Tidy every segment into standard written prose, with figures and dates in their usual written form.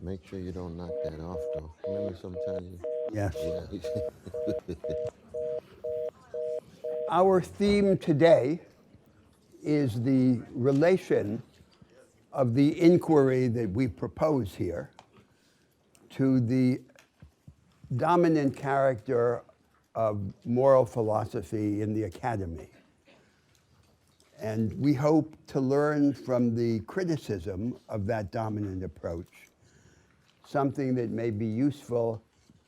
Make sure you don't knock that off, though. Remember sometimes Yes. you, yeah. Our theme today is the relation of the inquiry that we propose here to the dominant character of moral philosophy in the academy. And we hope to learn from the criticism of that dominant approach something that may be useful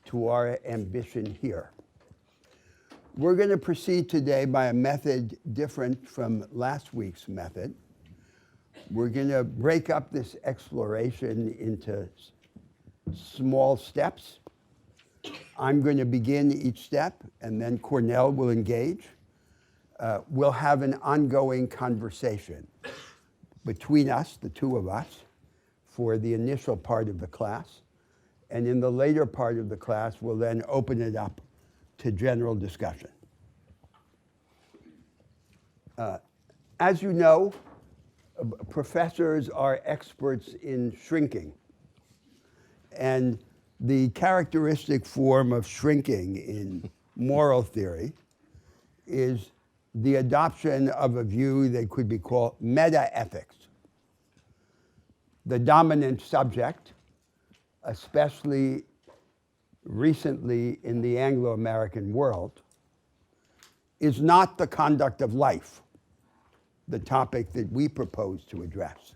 to our ambition here. We're going to proceed today by a method different from last week's method. We're going to break up this exploration into small steps. I'm going to begin each step, and then Cornell will engage. We'll have an ongoing conversation between us, the two of us, for the initial part of the class. And in the later part of the class, we'll then open it up to general discussion. As you know, professors are experts in shrinking. And the characteristic form of shrinking in moral theory is the adoption of a view that could be called meta-ethics. The dominant subject, especially recently in the Anglo-American world, is not the conduct of life, the topic that we propose to address.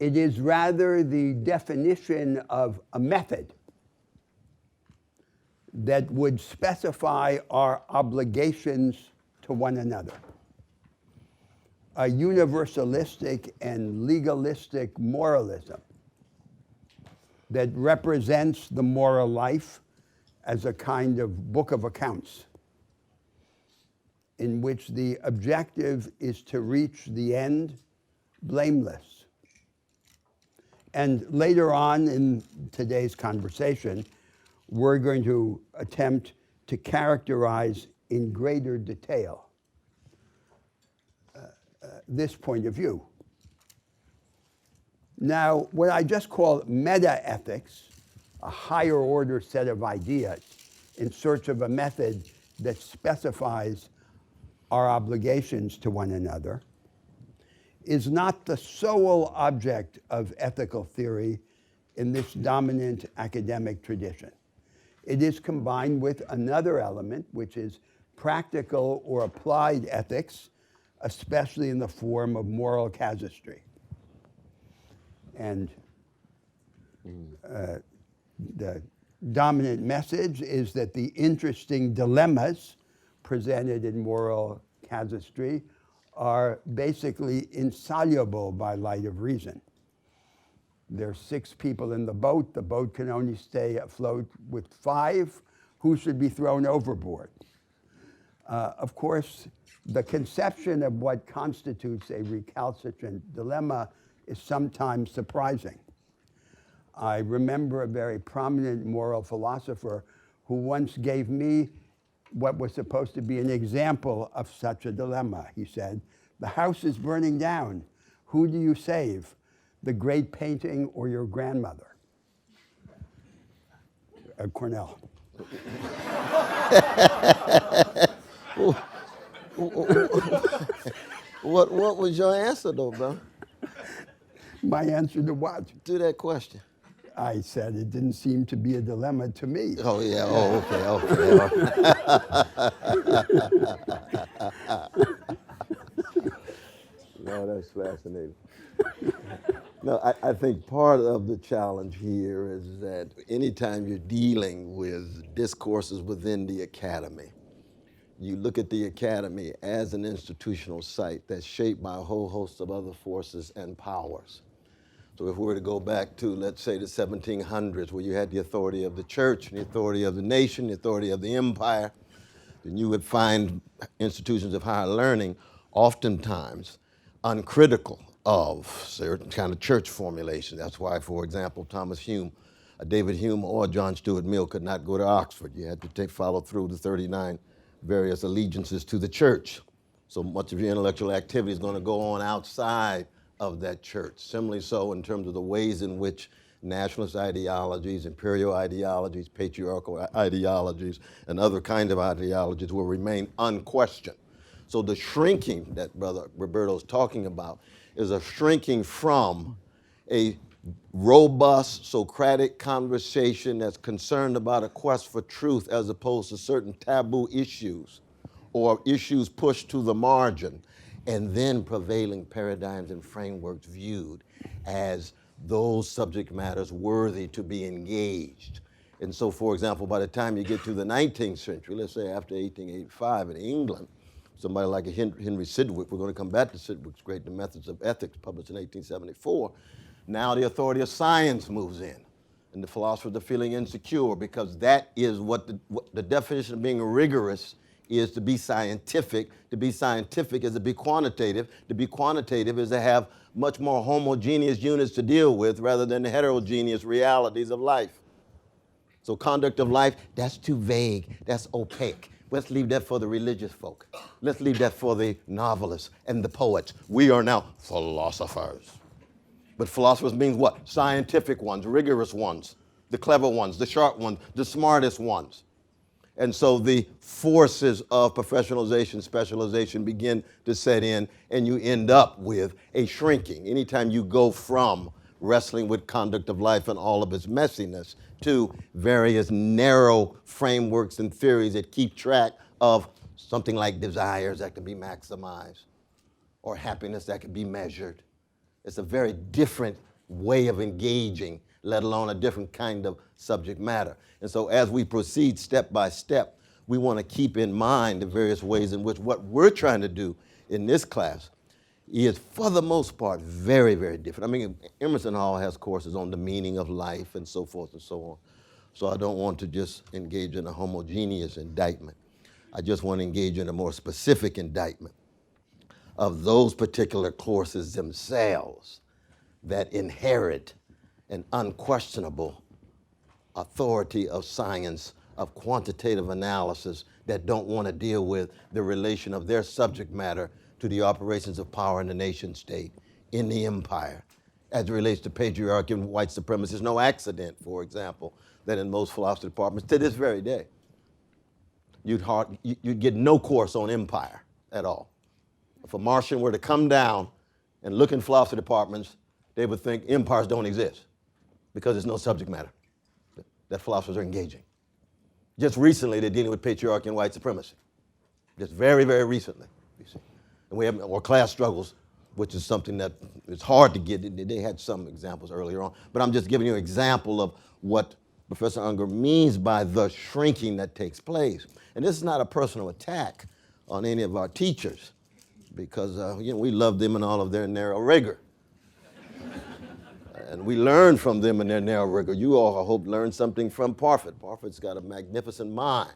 It is rather the definition of a method that would specify our obligations to one another. A universalistic and legalistic moralism that represents the moral life as a kind of book of accounts in which the objective is to reach the end blameless. And later on in today's conversation, we're going to attempt to characterize in greater detail this point of view. Now, what I just call meta-ethics, a higher order set of ideas in search of a method that specifies our obligations to one another, is not the sole object of ethical theory in this dominant academic tradition. It is combined with another element, which is practical or applied ethics, especially in the form of moral casuistry. And the dominant message is that the interesting dilemmas presented in moral casuistry are basically insoluble by light of reason. There's 6 people in the boat can only stay afloat with 5. Who should be thrown overboard? Of course, the conception of what constitutes a recalcitrant dilemma is sometimes surprising. I remember a very prominent moral philosopher who once gave me what was supposed to be an example of such a dilemma. He said, "The house is burning down. Who do you save? The great painting or your grandmother?" Cornell. What was your answer, though, bro, My answer to what? to that question? I said it didn't seem to be a dilemma to me. Oh, yeah. Oh, okay. No, that's fascinating. No, I think part of the challenge here is that anytime you're dealing with discourses within the academy, you look at the academy as an institutional site that's shaped by a whole host of other forces and powers. So if we were to go back to, let's say, the 1700s, where you had the authority of the church, the authority of the nation, the authority of the empire, then you would find institutions of higher learning oftentimes uncritical of certain kind of church formulation. That's why, for example, Thomas Hume, David Hume or John Stuart Mill could not go to Oxford. You had to follow through the 39 various allegiances to the church. So much of your intellectual activity is going to go on outside of that church. Similarly so in terms of the ways in which nationalist ideologies, imperial ideologies, patriarchal ideologies, and other kinds of ideologies will remain unquestioned. So the shrinking that Brother Roberto is talking about is a shrinking from a robust Socratic conversation that's concerned about a quest for truth as opposed to certain taboo issues or issues pushed to the margin, and then prevailing paradigms and frameworks viewed as those subject matters worthy to be engaged. And so, for example, by the time you get to the 19th century, let's say after 1885 in England, somebody like Henry Sidgwick, we're going to come back to Sidgwick's great The Methods of Ethics, published in 1874, now the authority of science moves in, and the philosophers are feeling insecure because that is what the definition of being rigorous is, to be scientific. To be scientific is to be quantitative. To be quantitative is to have much more homogeneous units to deal with rather than the heterogeneous realities of life. So conduct of life, that's too vague, that's opaque. Let's leave that for the religious folk. Let's leave that for the novelists and the poets. We are now philosophers. But philosophers means what? Scientific ones, rigorous ones, the clever ones, the sharp ones, the smartest ones. And so the forces of professionalization, specialization begin to set in, and you end up with a shrinking. Anytime you go from wrestling with conduct of life and all of its messiness to various narrow frameworks and theories that keep track of something like desires that can be maximized or happiness that can be measured. It's a very different way of engaging, let alone a different kind of subject matter. And so as we proceed step by step, we want to keep in mind the various ways in which what we're trying to do in this class is, for the most part, very, very different. I mean, Emerson Hall has courses on the meaning of life and so forth and so on. So I don't want to just engage in a homogeneous indictment. I just want to engage in a more specific indictment of those particular courses themselves that inherit an unquestionable authority of science, of quantitative analysis, that don't want to deal with the relation of their subject matter to the operations of power in the nation state, in the empire, as it relates to patriarchy and white supremacy. It's no accident, for example, that in most philosophy departments to this very day, you'd get no course on empire at all. If a Martian were to come down and look in philosophy departments, they would think empires don't exist because there's no subject matter that philosophers are engaging. Just recently, they're dealing with patriarchy and white supremacy. Just very, very recently, you see. And we have, or class struggles, which is something that is hard to get. They had some examples earlier on, but I'm just giving you an example of what Professor Unger means by the shrinking that takes place. And this is not a personal attack on any of our teachers, because we love them in all of their narrow rigor. And we learn from them in their narrow rigor. You all, I hope, learned something from Parfit. Parfit's got a magnificent mind,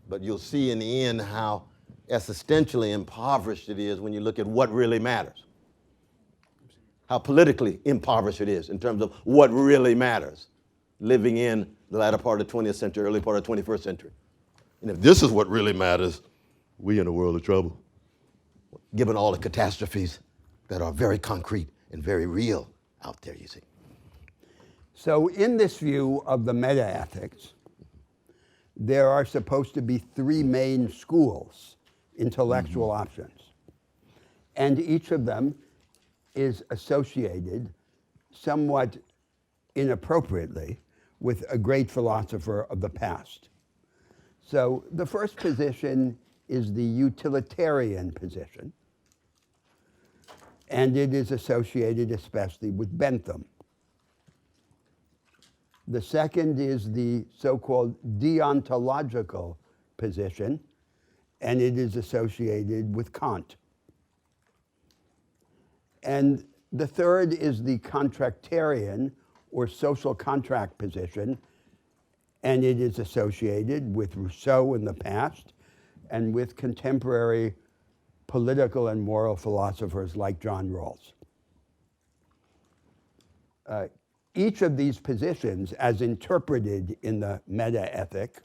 but you'll see in the end how existentially impoverished it is when you look at what really matters. How politically impoverished it is in terms of what really matters, living in the latter part of the 20th century, early part of the 21st century. And if this is what really matters, we in a world of trouble, given all the catastrophes that are very concrete and very real out there, you see. So in this view of the meta-ethics, there are supposed to be three main schools, intellectual options. And each of them is associated somewhat inappropriately with a great philosopher of the past. So the first position is the utilitarian position, and it is associated especially with Bentham. The second is the so-called deontological position, and it is associated with Kant. And the third is the contractarian or social contract position, and it is associated with Rousseau in the past and with contemporary political and moral philosophers like John Rawls. Each of these positions, as interpreted in the meta-ethic,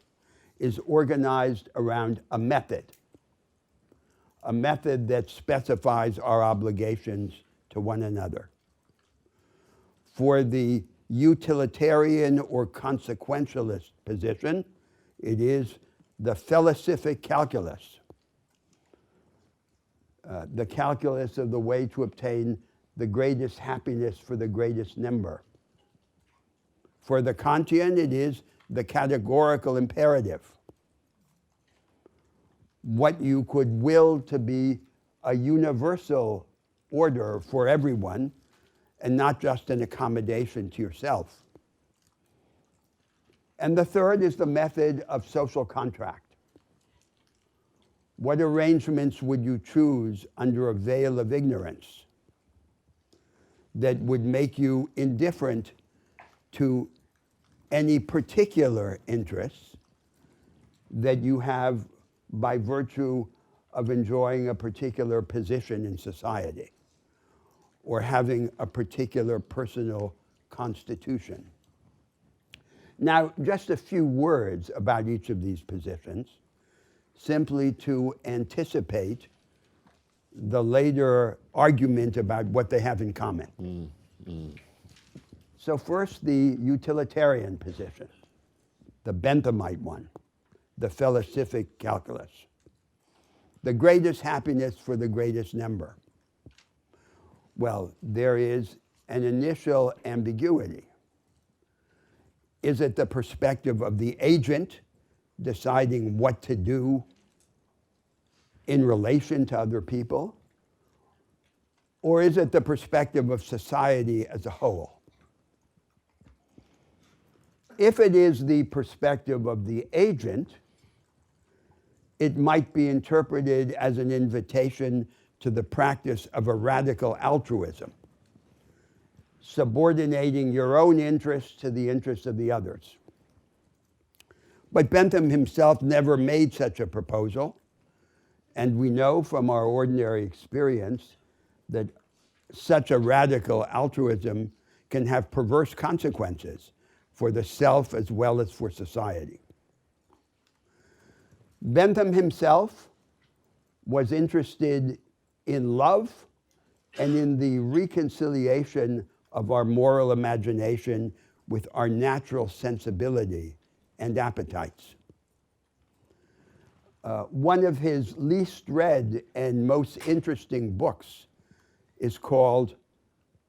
is organized around a method that specifies our obligations to one another. For the utilitarian or consequentialist position, it is the felicific calculus, the calculus of the way to obtain the greatest happiness for the greatest number. For the Kantian, it is the categorical imperative, what you could will to be a universal order for everyone and not just an accommodation to yourself. And the third is the method of social contract. What arrangements would you choose under a veil of ignorance that would make you indifferent to any particular interests that you have by virtue of enjoying a particular position in society or having a particular personal constitution? Now, just a few words about each of these positions, simply to anticipate the later argument about what they have in common. So first, the utilitarian position, the Benthamite one, the felicific calculus. The greatest happiness for the greatest number. Well, there is an initial ambiguity. Is it the perspective of the agent deciding what to do in relation to other people? Or is it the perspective of society as a whole? If it is the perspective of the agent, it might be interpreted as an invitation to the practice of a radical altruism, subordinating your own interests to the interests of the others. But Bentham himself never made such a proposal, and we know from our ordinary experience that such a radical altruism can have perverse consequences for the self as well as for society. Bentham himself was interested in love and in the reconciliation of our moral imagination with our natural sensibility and appetites. One of his least read and most interesting books is called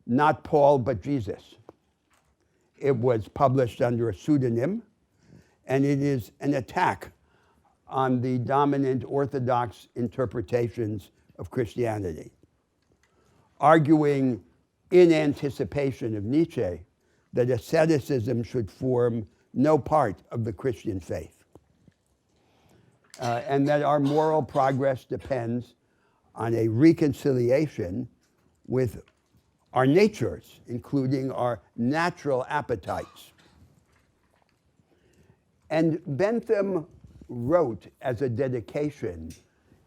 Not Paul but Jesus. It was published under a pseudonym, and it is an attack on the dominant Orthodox interpretations of Christianity, arguing in anticipation of Nietzsche that asceticism should form no part of the Christian faith, and that our moral progress depends on a reconciliation with our natures, including our natural appetites. And Bentham wrote as a dedication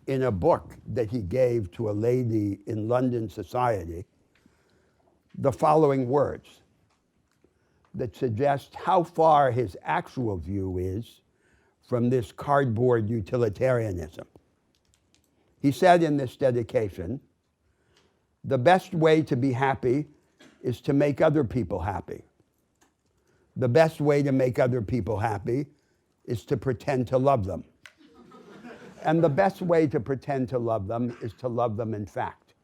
in a book that he gave to a lady in London society the following words that suggest how far his actual view is from this cardboard utilitarianism. He said in this dedication, "The best way to be happy is to make other people happy. The best way to make other people happy is to pretend to love them. And the best way to pretend to love them is to love them in fact."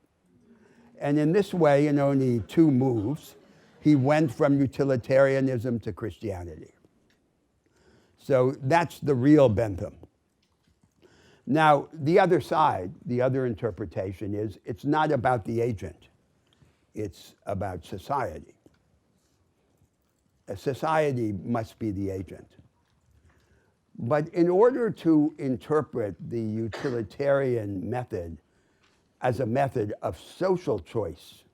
And in this way, in only 2 moves, he went from utilitarianism to Christianity. So that's the real Bentham. Now, the other side, the other interpretation is it's not about the agent, it's about society. A society must be the agent. But in order to interpret the utilitarian method as a method of social choice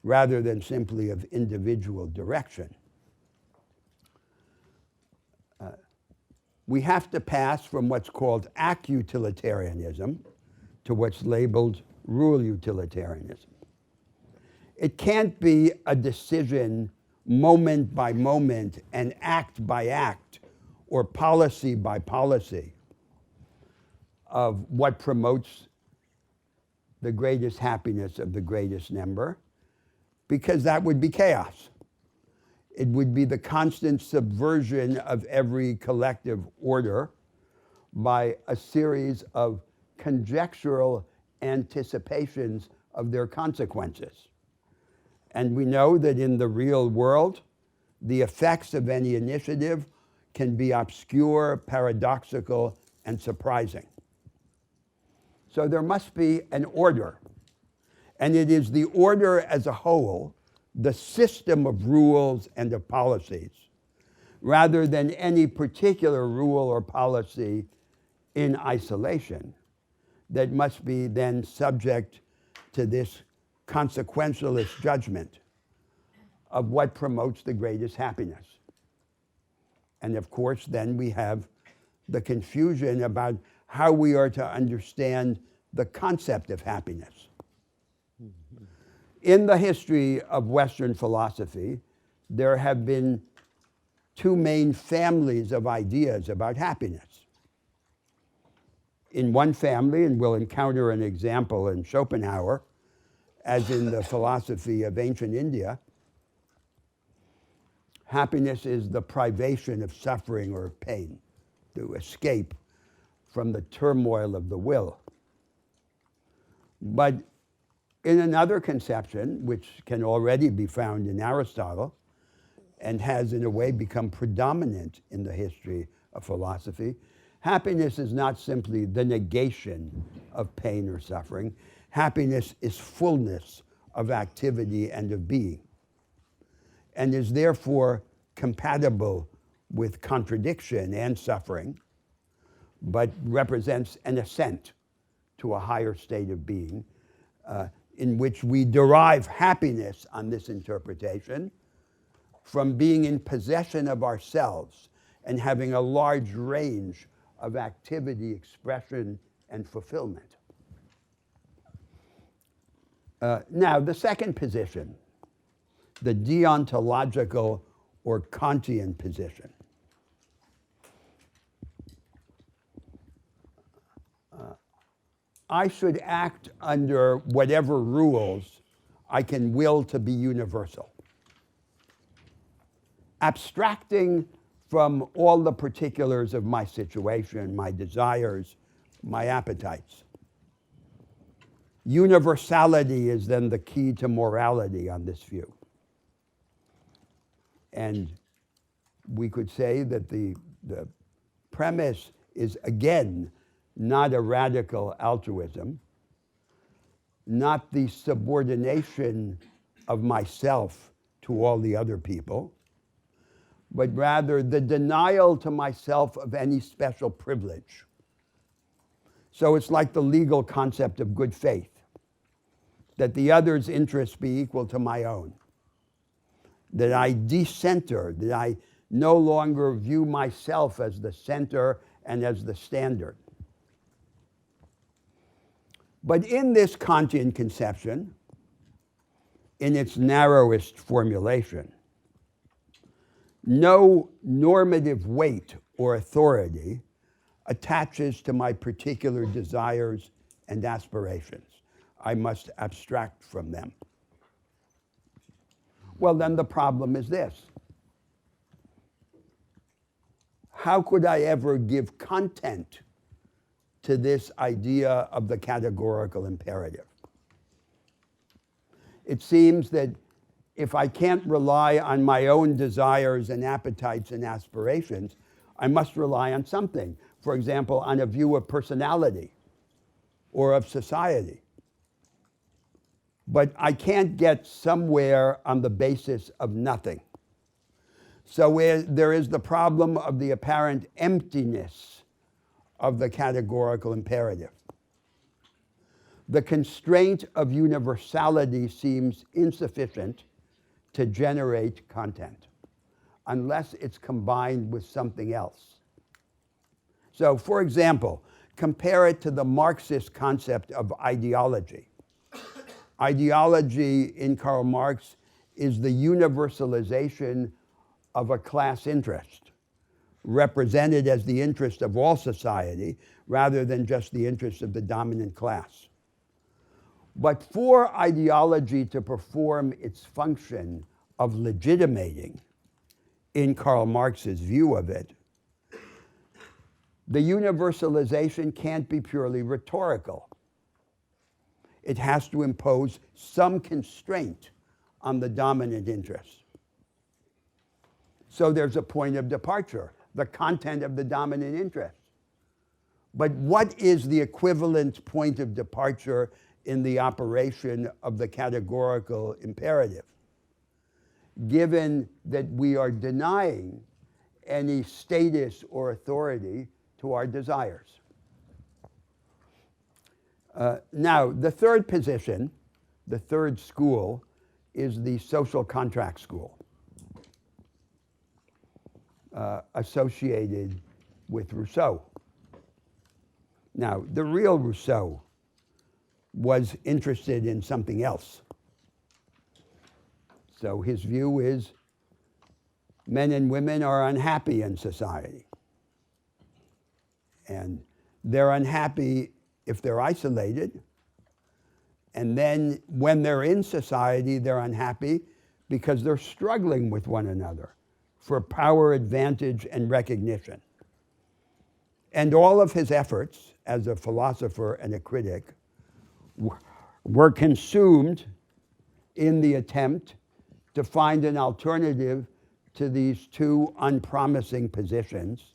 rather than simply of individual direction, we have to pass from what's called ac-utilitarianism to what's labeled rule utilitarianism. It can't be a decision moment by moment and act by act or policy by policy of what promotes the greatest happiness of the greatest number, because that would be chaos. It would be the constant subversion of every collective order by a series of conjectural anticipations of their consequences. And we know that in the real world, the effects of any initiative can be obscure, paradoxical, and surprising. So there must be an order. And it is the order as a whole, the system of rules and of policies, rather than any particular rule or policy in isolation, that must be then subject to this consequentialist judgment of what promotes the greatest happiness. And of course, then we have the confusion about how we are to understand the concept of happiness. In the history of Western philosophy, there have been two main families of ideas about happiness. In one family, and we'll encounter an example in Schopenhauer, as in the philosophy of ancient India, happiness is the privation of suffering or pain, to escape from the turmoil of the will. But in another conception, which can already be found in Aristotle, and has in a way become predominant in the history of philosophy, happiness is not simply the negation of pain or suffering. Happiness is fullness of activity and of being, and is therefore compatible with contradiction and suffering, but represents an ascent to a higher state of being, in which we derive happiness on this interpretation from being in possession of ourselves and having a large range of activity, expression, and fulfillment. Now, the second position, the deontological or Kantian position. I should act under whatever rules I can will to be universal, abstracting from all the particulars of my situation, my desires, my appetites. Universality is then the key to morality on this view. And we could say that the premise is, again, not a radical altruism, not the subordination of myself to all the other people, but rather the denial to myself of any special privilege. So it's like the legal concept of good faith, that the other's interests be equal to my own, that I decenter, that I no longer view myself as the center and as the standard. But in this Kantian conception, in its narrowest formulation, no normative weight or authority attaches to my particular desires and aspirations. I must abstract from them. Well, then the problem is this. How could I ever give content to this idea of the categorical imperative? It seems that if I can't rely on my own desires and appetites and aspirations, I must rely on something. For example, on a view of personality or of society. But I can't get somewhere on the basis of nothing. So there is the problem of the apparent emptiness of the categorical imperative. The constraint of universality seems insufficient to generate content unless it's combined with something else. So, for example, compare it to the Marxist concept of ideology. Ideology in Karl Marx is the universalization of a class interest, represented as the interest of all society rather than just the interest of the dominant class. But for ideology to perform its function of legitimating, in Karl Marx's view of it, the universalization can't be purely rhetorical. It has to impose some constraint on the dominant interest. So there's a point of departure, the content of the dominant interest. But what is the equivalent point of departure in the operation of the categorical imperative, given that we are denying any status or authority to our desires? Now, the third position, the third school, is the social contract school, associated with Rousseau. Now, the real Rousseau was interested in something else. So his view is men and women are unhappy in society. And they're unhappy if they're isolated. And then when they're in society, they're unhappy because they're struggling with one another for power, advantage, and recognition. And all of his efforts as a philosopher and a critic were consumed in the attempt to find an alternative to these two unpromising positions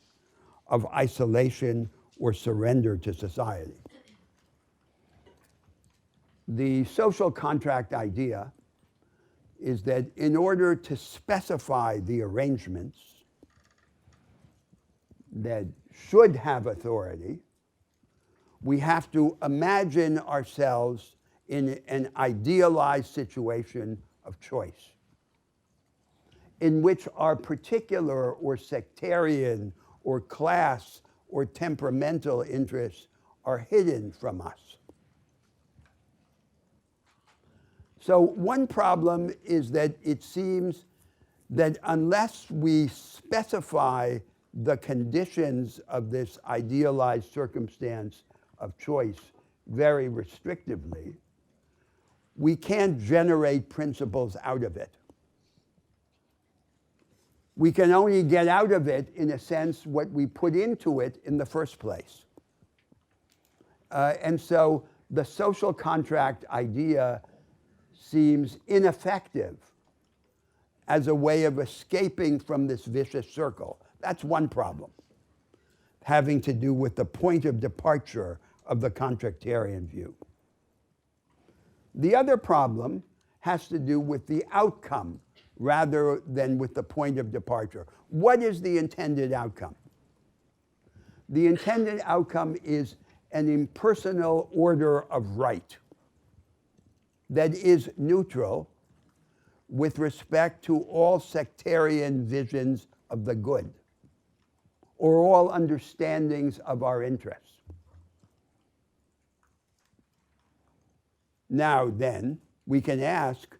of isolation or surrender to society. The social contract idea is that in order to specify the arrangements that should have authority, we have to imagine ourselves in an idealized situation of choice, in which our particular or sectarian or class or temperamental interests are hidden from us. So one problem is that it seems that unless we specify the conditions of this idealized circumstance of choice very restrictively, we can't generate principles out of it. We can only get out of it, in a sense, what we put into it in the first place. And so the social contract idea seems ineffective as a way of escaping from this vicious circle. That's one problem, having to do with the point of departure of the contractarian view. The other problem has to do with the outcome rather than with the point of departure. What is the intended outcome? The intended outcome is an impersonal order of right that is neutral with respect to all sectarian visions of the good or all understandings of our interests. Now then, we can ask,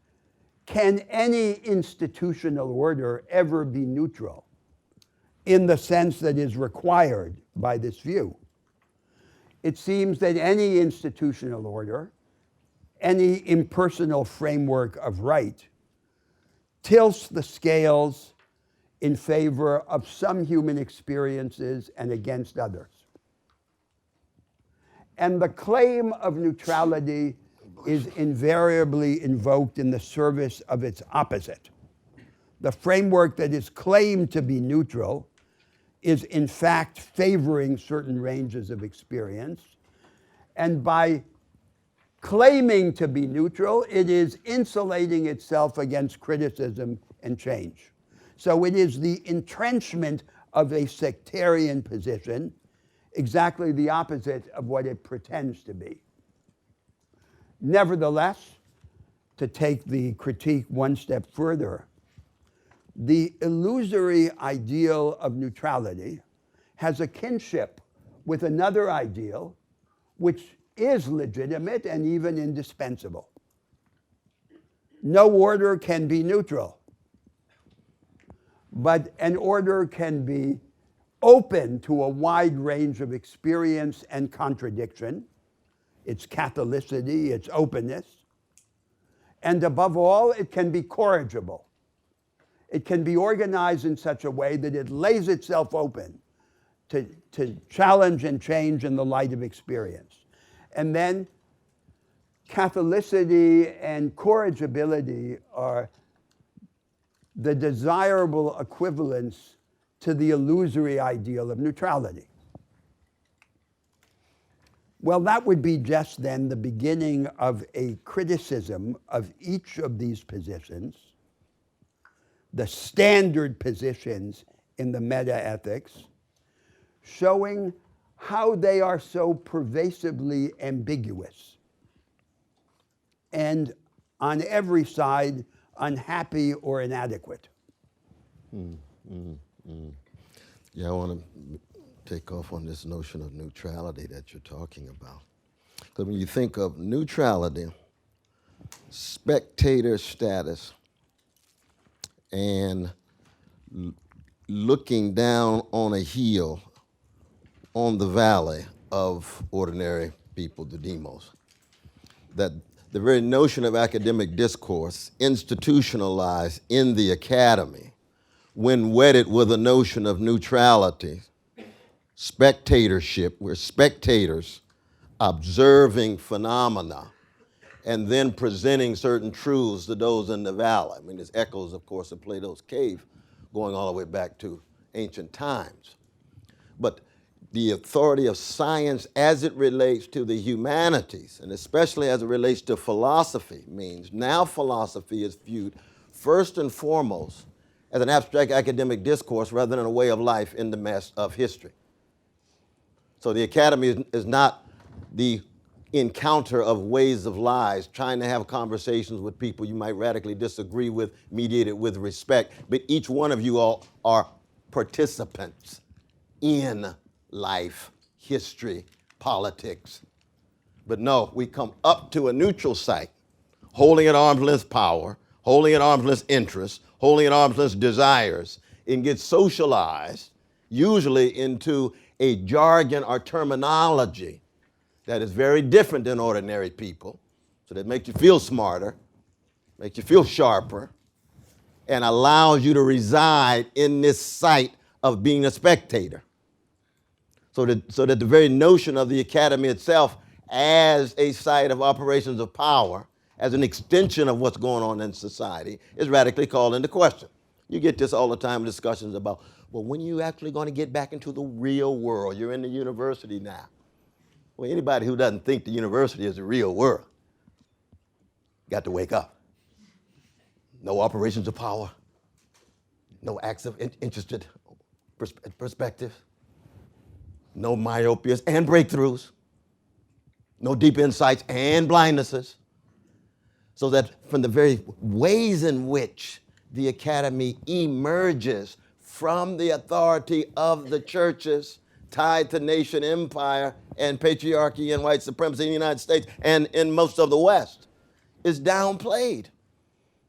can any institutional order ever be neutral in the sense that is required by this view? It seems that any institutional order, any impersonal framework of right, tilts the scales in favor of some human experiences and against others. And the claim of neutrality is invariably invoked in the service of its opposite. The framework that is claimed to be neutral is in fact favoring certain ranges of experience, and by claiming to be neutral, it is insulating itself against criticism and change. So it is the entrenchment of a sectarian position, exactly the opposite of what it pretends to be. Nevertheless, to take the critique one step further, the illusory ideal of neutrality has a kinship with another ideal which is legitimate and even indispensable. No order can be neutral, but an order can be open to a wide range of experience and contradiction, its Catholicity, its openness, and above all, it can be corrigible. It can be organized in such a way that it lays itself open to challenge and change in the light of experience. And then Catholicity and corrigibility are the desirable equivalents to the illusory ideal of neutrality. Well, that would be just then the beginning of a criticism of each of these positions, the standard positions in the metaethics, showing how they are so pervasively ambiguous and on every side unhappy or inadequate. Yeah, I want to take off on this notion of neutrality that you're talking about. Because when you think of neutrality, spectator status, and looking down on a hill on the valley of ordinary people, the demos, that the very notion of academic discourse institutionalized in the academy, when wedded with a notion of neutrality, spectatorship, we're spectators observing phenomena and then presenting certain truths to those in the valley. I mean, there's echoes, of course, of Plato's cave going all the way back to ancient times. But the authority of science as it relates to the humanities, and especially as it relates to philosophy, means now philosophy is viewed first and foremost as an abstract academic discourse rather than a way of life in the mess of history. So the academy is not the encounter of ways of lies, trying to have conversations with people you might radically disagree with, mediated with respect, but each one of you all are participants in life, history, politics. But no, we come up to a neutral site, holding at arm's length power, holding at arm's length interests, holding at arm's length desires, and get socialized, usually into a jargon or terminology that is very different than ordinary people, so that makes you feel smarter, makes you feel sharper, and allows you to reside in this site of being a spectator. So that the very notion of the academy itself as a site of operations of power, as an extension of what's going on in society, is radically called into question. You get this all the time in discussions about, well, when are you actually going to get back into the real world? You're in the university now. Well, anybody who doesn't think the university is the real world got to wake up. No operations of power, no acts of interested perspective, no myopias and breakthroughs, no deep insights and blindnesses. So that from the very ways in which the academy emerges from the authority of the churches tied to nation empire and patriarchy and white supremacy in the United States and in most of the West is downplayed.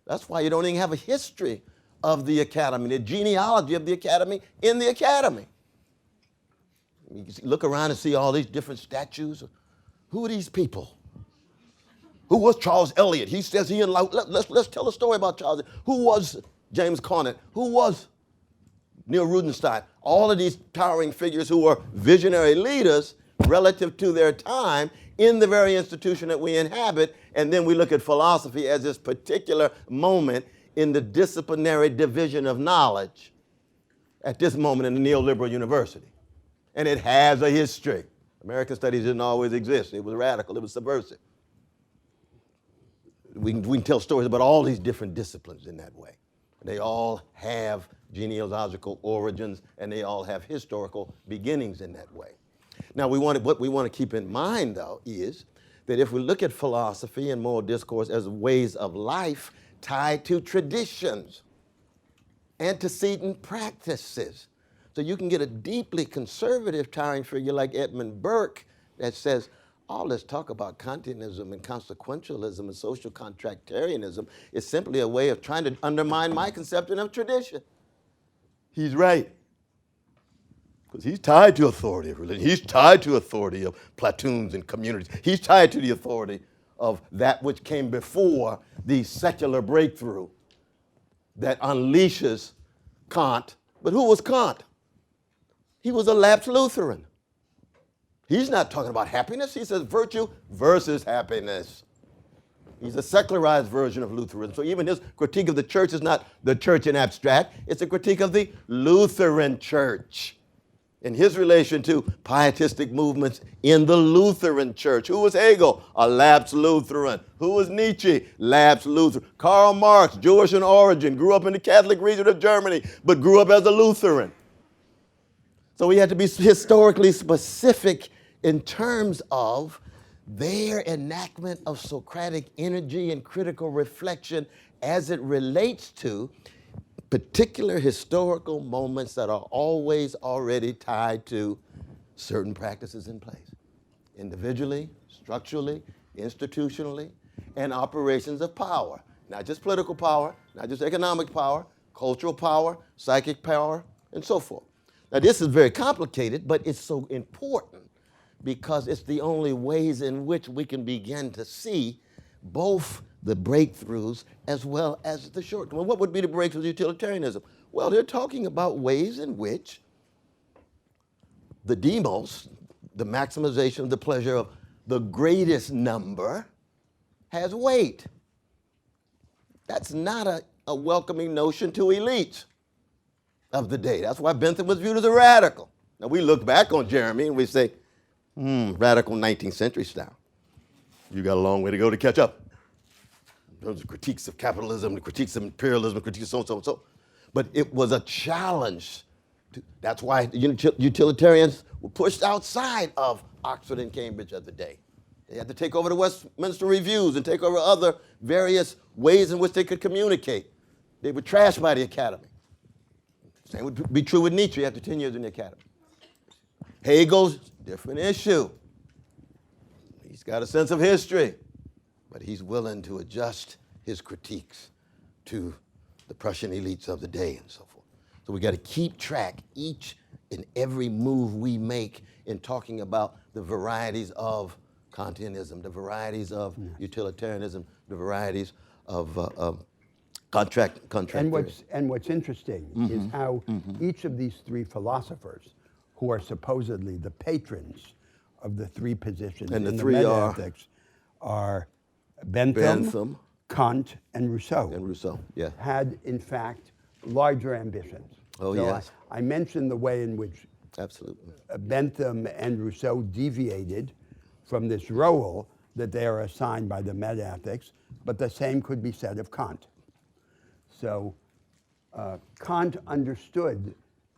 That's why you don't even have a history of the academy, the genealogy of the academy in the academy. You look around and see all these different statues. Who are these people? Who was Charles Eliot? He says let's tell a story about Charles. Who was James Conant? Who was Neil Rudenstein? All of these towering figures who were visionary leaders relative to their time in the very institution that we inhabit, and then we look at philosophy as this particular moment in the disciplinary division of knowledge at this moment in the neoliberal university. And it has a history. American studies didn't always exist. It was radical, it was subversive. We can tell stories about all these different disciplines in that way. They all have genealogical origins, and they all have historical beginnings in that way. Now, what we want to keep in mind, though, is that if we look at philosophy and moral discourse as ways of life tied to traditions, antecedent practices, so you can get a deeply conservative towering figure like Edmund Burke that says, all this talk about Kantianism and consequentialism and social contractarianism is simply a way of trying to undermine my conception of tradition. He's right. Because he's tied to authority of religion. He's tied to authority of platoons and communities. He's tied to the authority of that which came before the secular breakthrough that unleashes Kant. But who was Kant? He was a lapsed Lutheran. He's not talking about happiness. He says virtue versus happiness. He's a secularized version of Lutheranism. So even his critique of the church is not the church in abstract. It's a critique of the Lutheran church in his relation to pietistic movements in the Lutheran church. Who was Hegel? A lapsed Lutheran. Who was Nietzsche? Lapsed Lutheran. Karl Marx, Jewish in origin, grew up in the Catholic region of Germany, but grew up as a Lutheran. So we had to be historically specific in terms of their enactment of Socratic energy and critical reflection as it relates to particular historical moments that are always already tied to certain practices in place, individually, structurally, institutionally, and operations of power. Not just political power, not just economic power, cultural power, psychic power, and so forth. Now this is very complicated, but it's so important because it's the only ways in which we can begin to see both the breakthroughs as well as the shortcomings. Well, what would be the breakthroughs of utilitarianism? Well, they're talking about ways in which the demos, the maximization of the pleasure of the greatest number, has weight. That's not a welcoming notion to elites of the day. That's why Bentham was viewed as a radical. Now we look back on Jeremy and we say, radical 19th century style. You got a long way to go to catch up. Those are critiques of capitalism, the critiques of imperialism, critiques of so and so. But it was a challenge. That's why utilitarians were pushed outside of Oxford and Cambridge of the day. They had to take over the Westminster Reviews and take over other various ways in which they could communicate. They were trashed by the academy. Same would be true with Nietzsche after 10 years in the academy. Hegel's different issue. He's got a sense of history, but he's willing to adjust his critiques to the Prussian elites of the day and so forth. So we got to keep track each and every move we make in talking about the varieties of Kantianism, the varieties of utilitarianism, the varieties of contract and theory. what's interesting is how each of these three philosophers, who are supposedly the patrons of the three positions And the in three the meta-ethics, are Bentham, Kant, and Rousseau. And Rousseau, yeah. Had, in fact, larger ambitions. Oh, So yes. I mentioned the way in which Absolutely. Bentham and Rousseau deviated from this role that they are assigned by the meta-ethics, but the same could be said of Kant. So Kant understood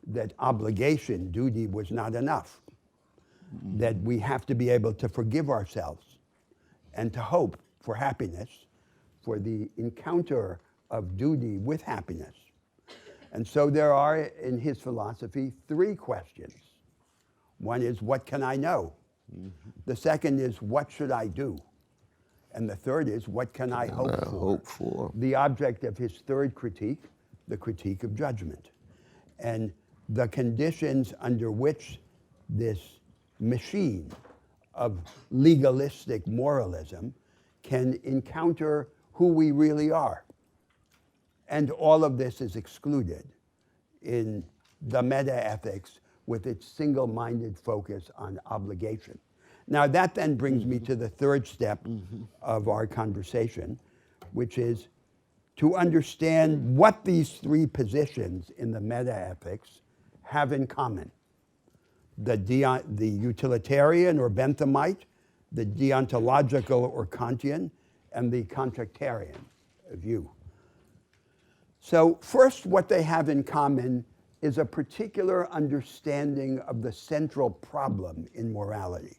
that obligation, duty, was not enough, that we have to be able to forgive ourselves and to hope for happiness, for the encounter of duty with happiness. And so there are, in his philosophy, three questions. One is, what can I know? The second is, what should I do? And the third is, what can I hope for? The object of his third critique, the critique of judgment. And the conditions under which this machine of legalistic moralism can encounter who we really are. And all of this is excluded in the meta-ethics with its single-minded focus on obligation. Now that then brings me to the third step of our conversation, which is to understand what these three positions in the meta-ethics have in common. The utilitarian or Benthamite, the deontological or Kantian, and the contractarian view. So first, what they have in common is a particular understanding of the central problem in morality,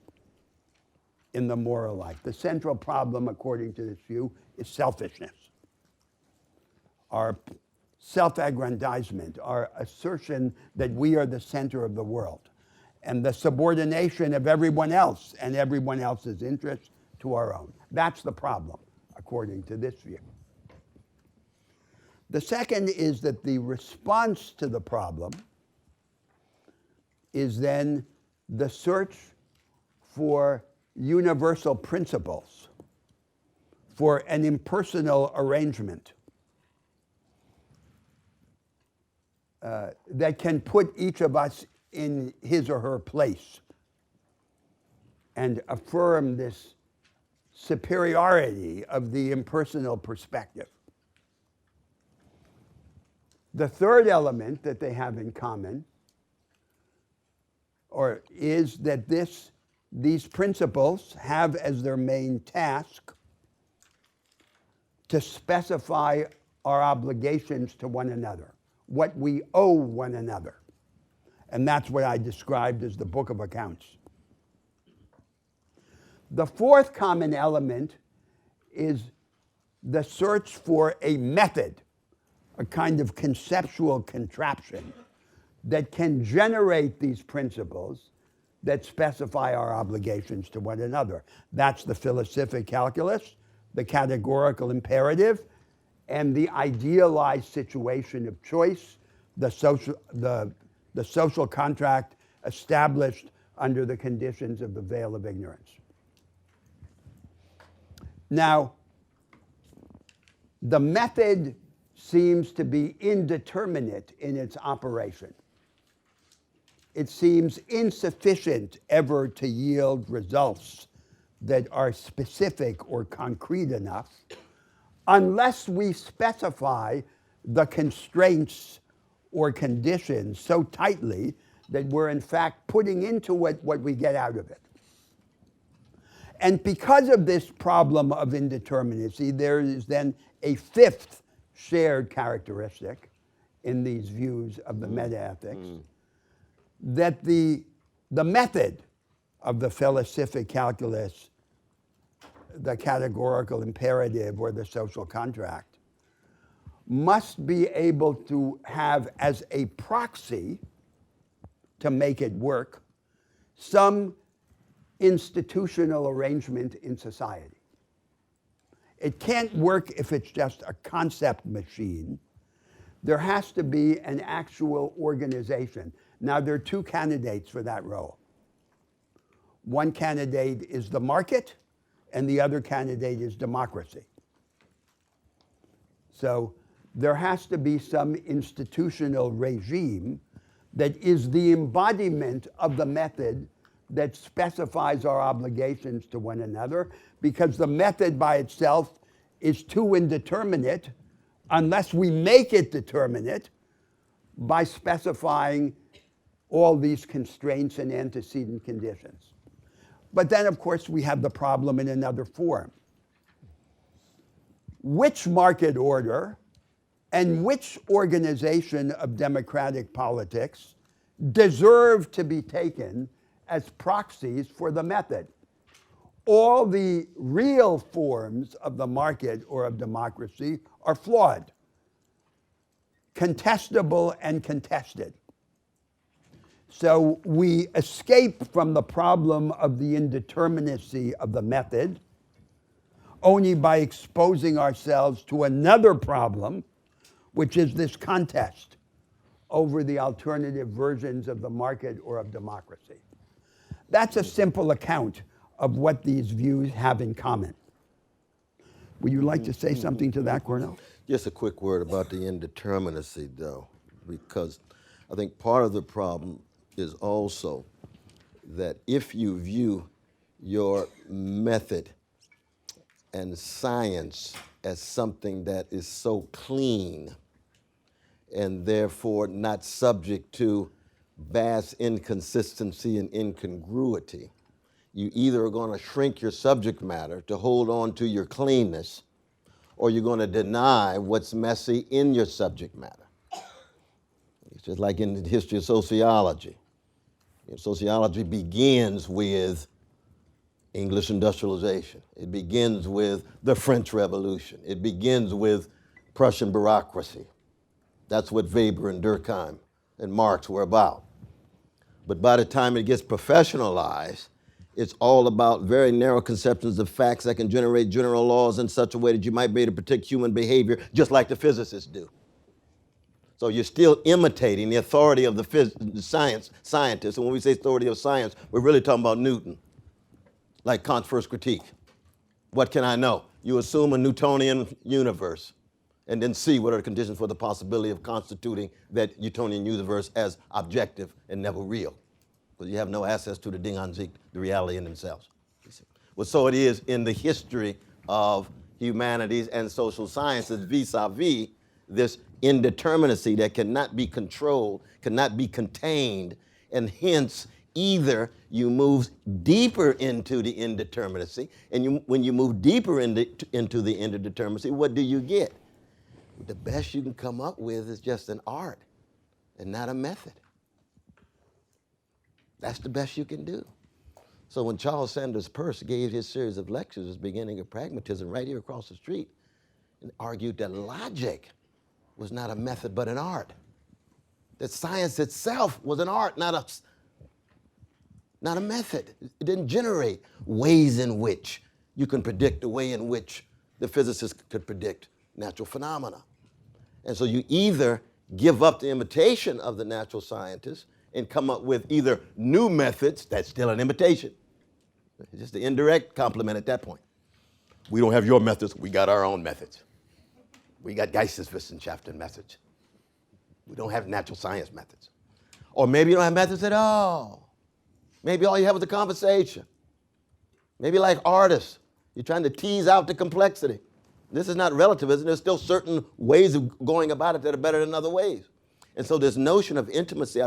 in the moral life. The central problem, according to this view, is selfishness. Our self-aggrandizement, our assertion that we are the center of the world, and the subordination of everyone else and everyone else's interests to our own. That's the problem, according to this view. The second is that the response to the problem is then the search for universal principles, for an impersonal arrangement that can put each of us in his or her place and affirm this superiority of the impersonal perspective. The third element that they have in common is that these principles have as their main task to specify our obligations to one another, what we owe one another. And that's what I described as the Book of Accounts. The fourth common element is the search for a method, a kind of conceptual contraption that can generate these principles that specify our obligations to one another. That's the philosophic calculus, the categorical imperative, and the idealized situation of choice, the social contract established under the conditions of the veil of ignorance. Now, the method seems to be indeterminate in its operation. It seems insufficient ever to yield results that are specific or concrete enough unless we specify the constraints or conditions so tightly that we're in fact putting into it what we get out of it. And because of this problem of indeterminacy, there is then a fifth shared characteristic in these views of the metaethics, that the method of the philosophic calculus, the categorical imperative, or the social contract must be able to have as a proxy to make it work some institutional arrangement in society. It can't work if it's just a concept machine. There has to be an actual organization. Now, there are two candidates for that role. One candidate is the market, and the other candidate is democracy. So there has to be some institutional regime that is the embodiment of the method that specifies our obligations to one another, because the method by itself is too indeterminate unless we make it determinate by specifying all these constraints and antecedent conditions. But then, of course, we have the problem in another form. Which market order and which organization of democratic politics deserve to be taken as proxies for the method? All the real forms of the market or of democracy are flawed, contestable, and contested. So we escape from the problem of the indeterminacy of the method only by exposing ourselves to another problem, which is this contest over the alternative versions of the market or of democracy. That's a simple account of what these views have in common. Would you like to say something to that, Cornell? Just a quick word about the indeterminacy, though, because I think part of the problem is also that if you view your method and science as something that is so clean and therefore not subject to vast inconsistency and incongruity, you either are going to shrink your subject matter to hold on to your cleanness, or you're going to deny what's messy in your subject matter. It's just like in the history of sociology. Sociology begins with English industrialization. It begins with the French Revolution. It begins with Prussian bureaucracy. That's what Weber and Durkheim and Marx were about. But by the time it gets professionalized, it's all about very narrow conceptions of facts that can generate general laws in such a way that you might be able to predict human behavior just like the physicists do. So you're still imitating the authority of the scientists. And when we say authority of science, we're really talking about Newton, like Kant's first critique. What can I know? You assume a Newtonian universe and then see what are the conditions for the possibility of constituting that Newtonian universe as objective and never real. Because you have no access to the Ding an sich, the reality in themselves. Well, so it is in the history of humanities and social sciences vis-a-vis this indeterminacy that cannot be controlled, cannot be contained, and hence either you move deeper into the indeterminacy, and when you move deeper into the indeterminacy, what do you get? The best you can come up with is just an art and not a method. That's the best you can do. So when Charles Sanders Peirce gave his series of lectures, beginning of pragmatism, right here across the street, and argued that logic was not a method but an art, that science itself was an art, not a method. It didn't generate ways in which you can predict the way in which the physicists could predict natural phenomena. And so you either give up the imitation of the natural scientists and come up with either new methods, that's still an imitation. It's just the indirect compliment at that point. We don't have your methods, we got our own methods. We got Geisteswissenschaften methods. We don't have natural science methods. Or maybe you don't have methods at all. Maybe all you have is a conversation. Maybe like artists, you're trying to tease out the complexity. This is not relativism. There's still certain ways of going about it that are better than other ways. And so this notion of intimacy,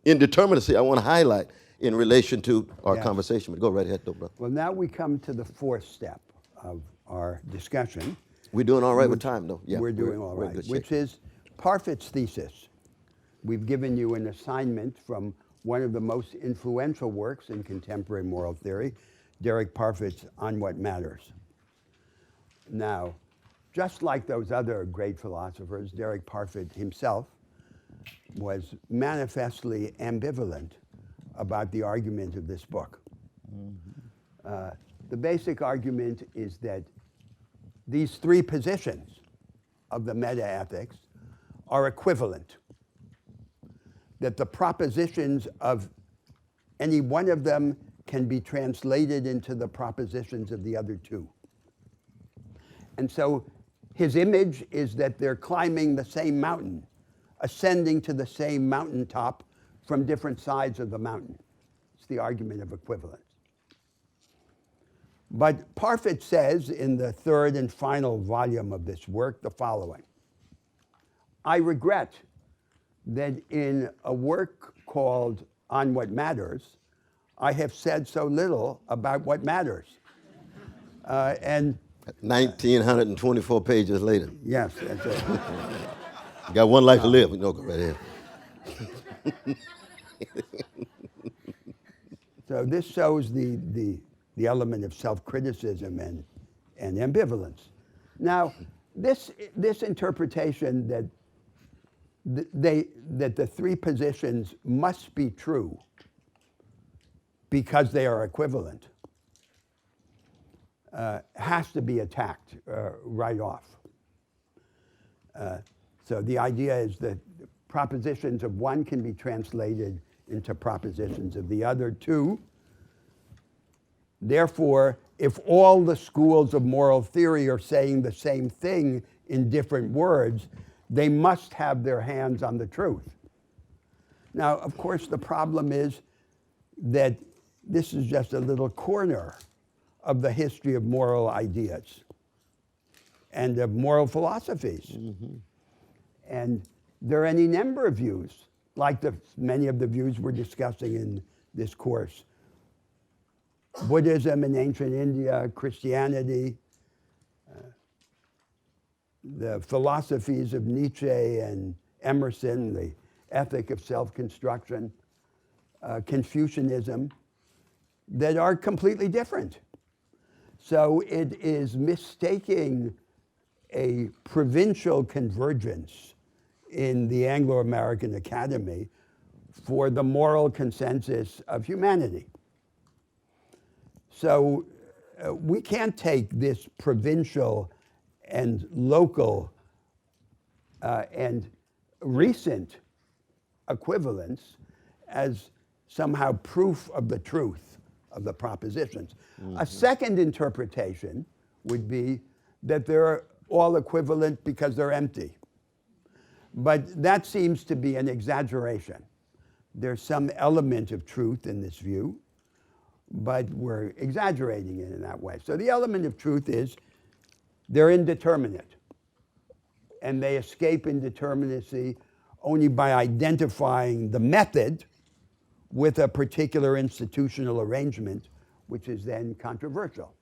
indeterminacy, I want to highlight in relation to our conversation. But go right ahead, though, brother. Well, now we come to the fourth step of our discussion. We're doing all right with time, though. Yeah, we're doing all right, which is Parfit's thesis. We've given you an assignment from one of the most influential works in contemporary moral theory, Derek Parfit's On What Matters. Now, just like those other great philosophers, Derek Parfit himself was manifestly ambivalent about the argument of this book. The basic argument is that these three positions of the meta-ethics are equivalent, that the propositions of any one of them can be translated into the propositions of the other two. And so his image is that they're climbing the same mountain, ascending to the same mountaintop from different sides of the mountain. It's the argument of equivalence. But Parfit says in the third and final volume of this work the following: I regret that in a work called On What Matters, I have said so little about what matters. And 1,924 pages later. yes, that's it. You got one life to live. No, go right ahead. So this shows the element of self-criticism and ambivalence. Now, this interpretation that the three positions must be true because they are equivalent has to be attacked right off. So the idea is that propositions of one can be translated into propositions of the other two. Therefore, if all the schools of moral theory are saying the same thing in different words, they must have their hands on the truth. Now, of course, the problem is that this is just a little corner of the history of moral ideas and of moral philosophies. Mm-hmm. And there are any number of views, like many of the views we're discussing in this course. Buddhism in ancient India, Christianity, the philosophies of Nietzsche and Emerson, the ethic of self-construction, Confucianism, that are completely different. So it is mistaking a provincial convergence in the Anglo-American Academy for the moral consensus of humanity. So we can't take this provincial and local and recent equivalence as somehow proof of the truth of the propositions. A second interpretation would be that they're all equivalent because they're empty. But that seems to be an exaggeration. There's some element of truth in this view, but we're exaggerating it in that way. So the element of truth is they're indeterminate, and they escape indeterminacy only by identifying the method with a particular institutional arrangement, which is then controversial.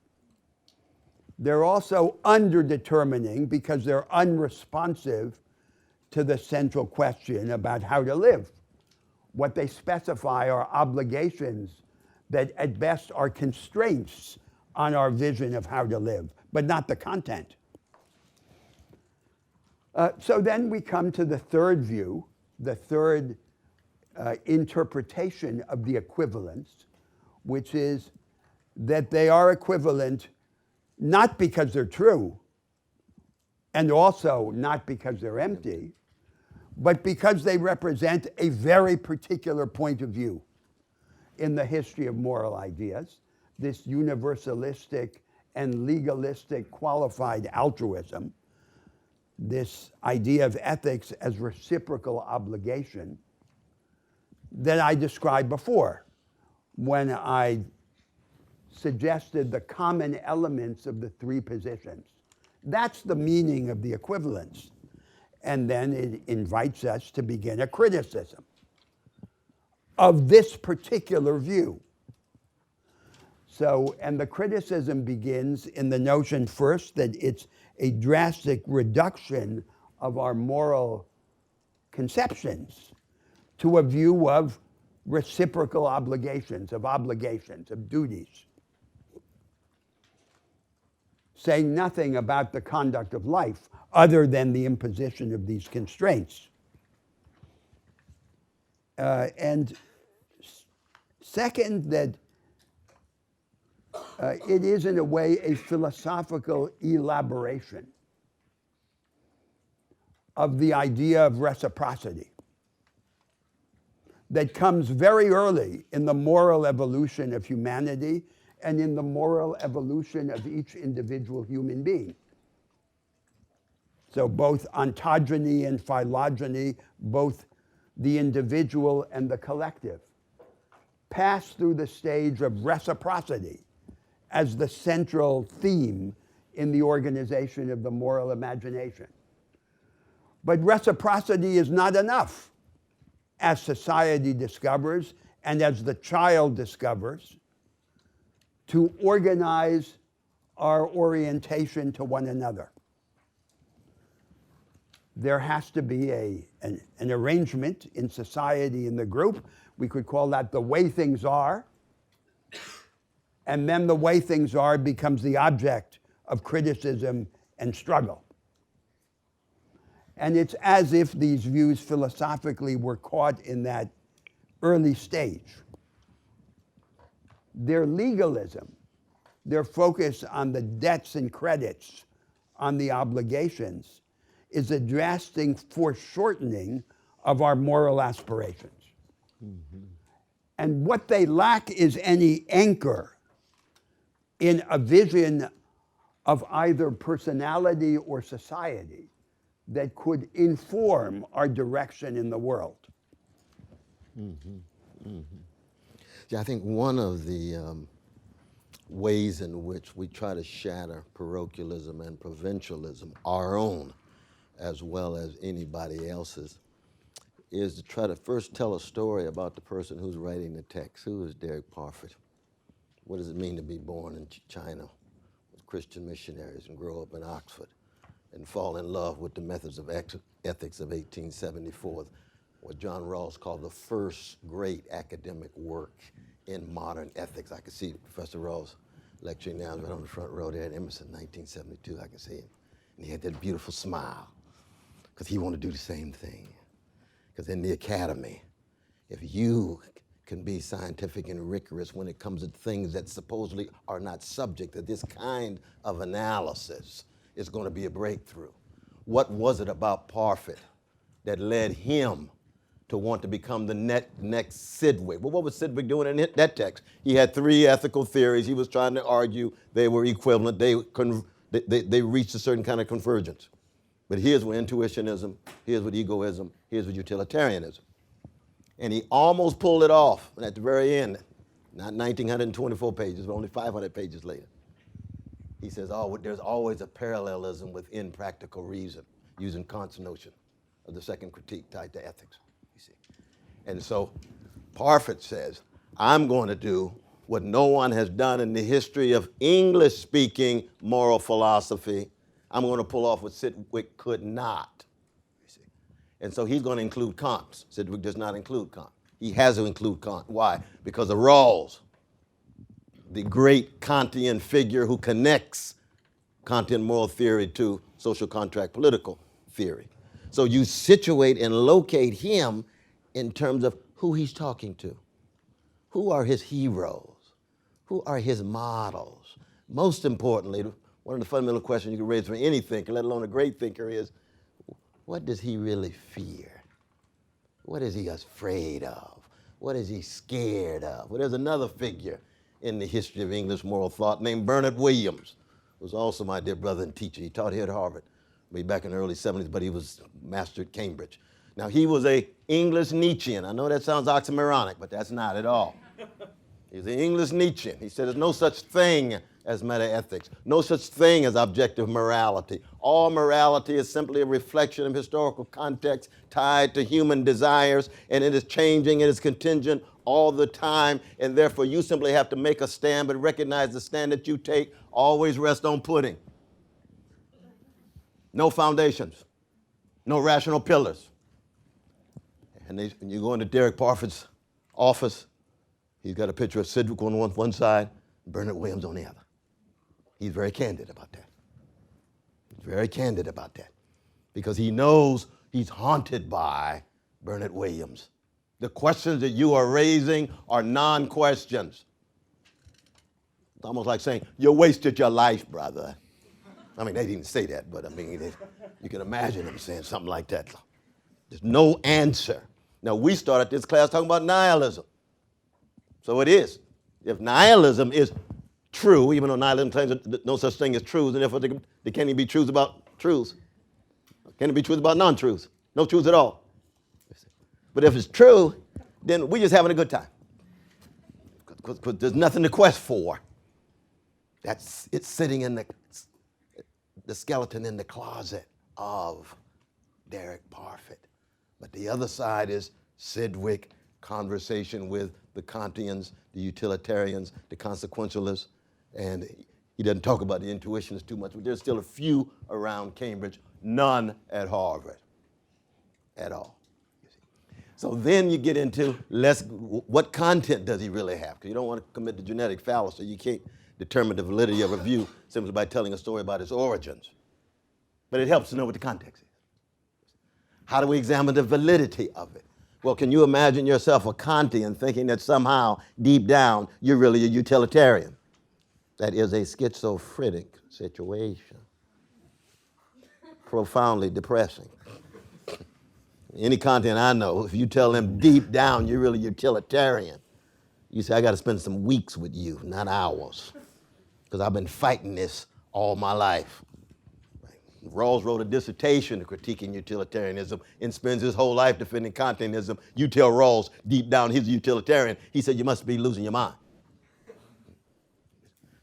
They're also underdetermining because they're unresponsive to the central question about how to live. What they specify are obligations that at best are constraints on our vision of how to live, but not the content. So then we come to the third view, the third interpretation of the equivalence, which is that they are equivalent not because they're true, and also not because they're empty, but because they represent a very particular point of view in the history of moral ideas, this universalistic and legalistic qualified altruism, this idea of ethics as reciprocal obligation that I described before when I suggested the common elements of the three positions. That's the meaning of the equivalence. And then it invites us to begin a criticism of this particular view. So, and the criticism begins in the notion first that it's a drastic reduction of our moral conceptions to a view of reciprocal obligations, of duties, saying nothing about the conduct of life other than the imposition of these constraints. And second, that it is in a way a philosophical elaboration of the idea of reciprocity that comes very early in the moral evolution of humanity and in the moral evolution of each individual human being. So both ontogeny and phylogeny, both the individual and the collective, pass through the stage of reciprocity as the central theme in the organization of the moral imagination. But reciprocity is not enough, as society discovers and as the child discovers, to organize our orientation to one another. There has to be an arrangement in society, in the group. We could call that the way things are. And then the way things are becomes the object of criticism and struggle. And it's as if these views philosophically were caught in that early stage. Their legalism, their focus on the debts and credits, on the obligations, is a drastic foreshortening of our moral aspirations. Mm-hmm. And what they lack is any anchor in a vision of either personality or society that could inform our direction in the world. Mm-hmm. Mm-hmm. Yeah, I think one of the ways in which we try to shatter parochialism and provincialism, our own as well as anybody else's, is to try to first tell a story about the person who's writing the text. Who is Derek Parfit? What does it mean to be born in China with Christian missionaries and grow up in Oxford and fall in love with the methods of ethics of 1874, what John Rawls called the first great academic work in modern ethics. I can see Professor Rawls lecturing now right on the front row there at Emerson, 1972. I can see him. And he had that beautiful smile because he wanted to do the same thing. Because in the academy, if you can be scientific and rigorous when it comes to things that supposedly are not subject to this kind of analysis, it's going to be a breakthrough. what was it about Parfit that led him to want to become the next Sidgwick? Well, what was Sidgwick doing in that text? He had three ethical theories. He was trying to argue they were equivalent. They reached a certain kind of convergence. But here's with intuitionism, here's with egoism, here's with utilitarianism. And he almost pulled it off at the very end, not 1,924 pages, but only 500 pages later. He says, oh, there's always a parallelism within practical reason, using Kant's notion of the second critique tied to ethics, you see. And so Parfit says, I'm going to do what no one has done in the history of English-speaking moral philosophy. I'm going to pull off what Sidgwick could not, you see. And so he's going to include Kant. Sidgwick does not include Kant. He has to include Kant. Why? Because of Rawls, the great Kantian figure who connects Kantian moral theory to social contract political theory. So you situate and locate him in terms of who he's talking to. Who are his heroes? Who are his models? Most importantly, one of the fundamental questions you can raise for any thinker, let alone a great thinker, is what does he really fear? What is he afraid of? What is he scared of? Well, there's another figure in the history of English moral thought named Bernard Williams, who was also my dear brother and teacher. He taught here at Harvard way back in the early 70s, but he was master at Cambridge. Now, he was an English Nietzschean. I know that sounds oxymoronic, but that's not at all. He's an English Nietzschean. He said there's no such thing as metaethics, no such thing as objective morality. All morality is simply a reflection of historical context tied to human desires, and it is changing, it is contingent all the time, and therefore you simply have to make a stand, but recognize the stand that you take always rests on pudding. No foundations, no rational pillars. And you go into Derek Parfit's office, he's got a picture of Sidgwick on one side, Bernard Williams on the other. He's very candid about that. He's very candid about that because he knows he's haunted by Bernard Williams. The questions that you are raising are non-questions. It's almost like saying, you wasted your life, brother. I mean, they didn't say that, but I mean, you can imagine them saying something like that. There's no answer. Now, we started this class talking about nihilism. So it is. If nihilism is true, even though nihilism claims that no such thing as truths, and therefore there can't even be truths about truths. Can't even be truths about non-truths. No truths at all. But if it's true, then we're just having a good time. Because there's nothing to quest for. It's sitting in the skeleton in the closet of Derek Parfit. But the other side is Sidgwick, conversation with the Kantians, the utilitarians, the consequentialists, and he doesn't talk about the intuitionists too much, but there's still a few around Cambridge, none at Harvard at all. So then you get into what content does he really have? Because you don't want to commit the genetic fallacy. You can't determine the validity of a view simply by telling a story about its origins. But it helps to know what the context is. How do we examine the validity of it? Well, can you imagine yourself a Kantian thinking that somehow, deep down, you're really a utilitarian? That is a schizophrenic situation. Profoundly depressing. Any Kantian I know, if you tell them deep down you're really utilitarian, you say, I got to spend some weeks with you, not hours, because I've been fighting this all my life. Rawls wrote a dissertation critiquing utilitarianism and spends his whole life defending Kantianism. You tell Rawls deep down he's a utilitarian. He said, you must be losing your mind.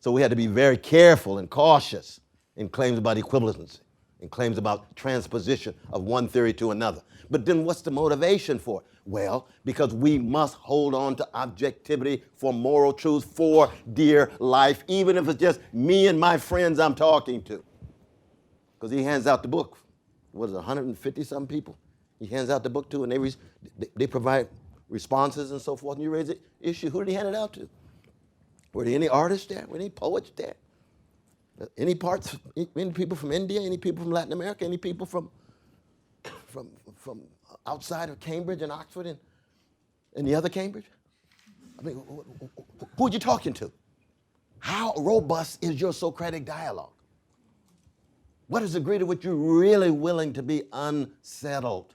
So we had to be very careful and cautious in claims about equivalency, in claims about transposition of one theory to another. But then what's the motivation for it? Well, because we must hold on to objectivity for moral truth for dear life, even if it's just me and my friends I'm talking to. Because he hands out the book. What is it, 150-some people? He hands out the book to, and they provide responses and so forth, and you raise the issue. Who did he hand it out to? Were there any artists there? Were there any poets there? Any people from India? Any people from Latin America? Any people from outside of Cambridge and Oxford and the other Cambridge? I mean, who are you talking to? How robust is your Socratic dialogue? What is the degree to which you're really willing to be unsettled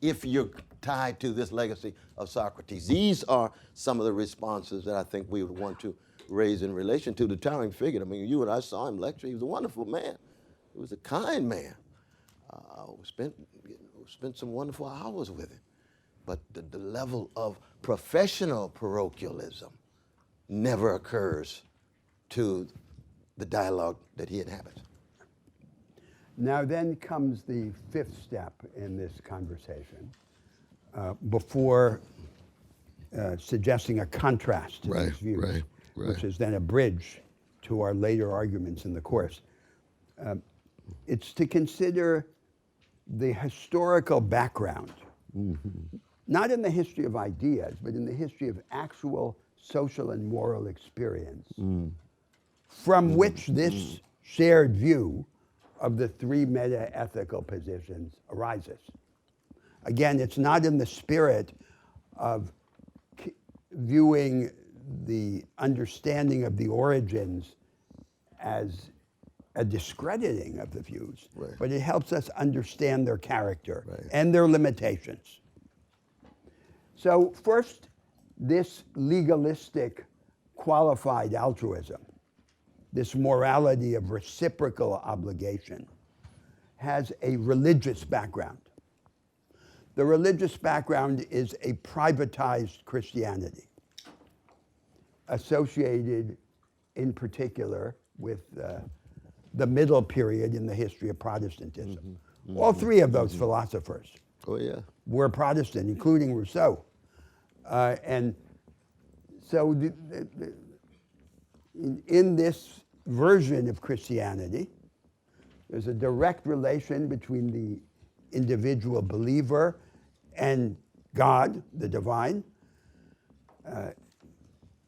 if you're tied to this legacy of Socrates? These are some of the responses that I think we would want to raise in relation to the towering figure. I mean, you and I saw him lecture. He was a wonderful man. He was a kind man. Spent some wonderful hours with him. But the level of professional parochialism never occurs to the dialogue that he inhabits. Now then comes the fifth step in this conversation, before suggesting a contrast to these views, which is then a bridge to our later arguments in the course. It's to consider the historical background, not in the history of ideas, but in the history of actual social and moral experience, from which this shared view of the three meta-ethical positions arises. Again, it's not in the spirit of viewing the understanding of the origins as a discrediting of the views, but it helps us understand their character and their limitations. So first, this legalistic qualified altruism, this morality of reciprocal obligation, has a religious background. The religious background is a privatized Christianity, associated in particular with the middle period in the history of Protestantism. All three of those philosophers were Protestant, including Rousseau. And so in this version of Christianity, there's a direct relation between the individual believer and God, the divine,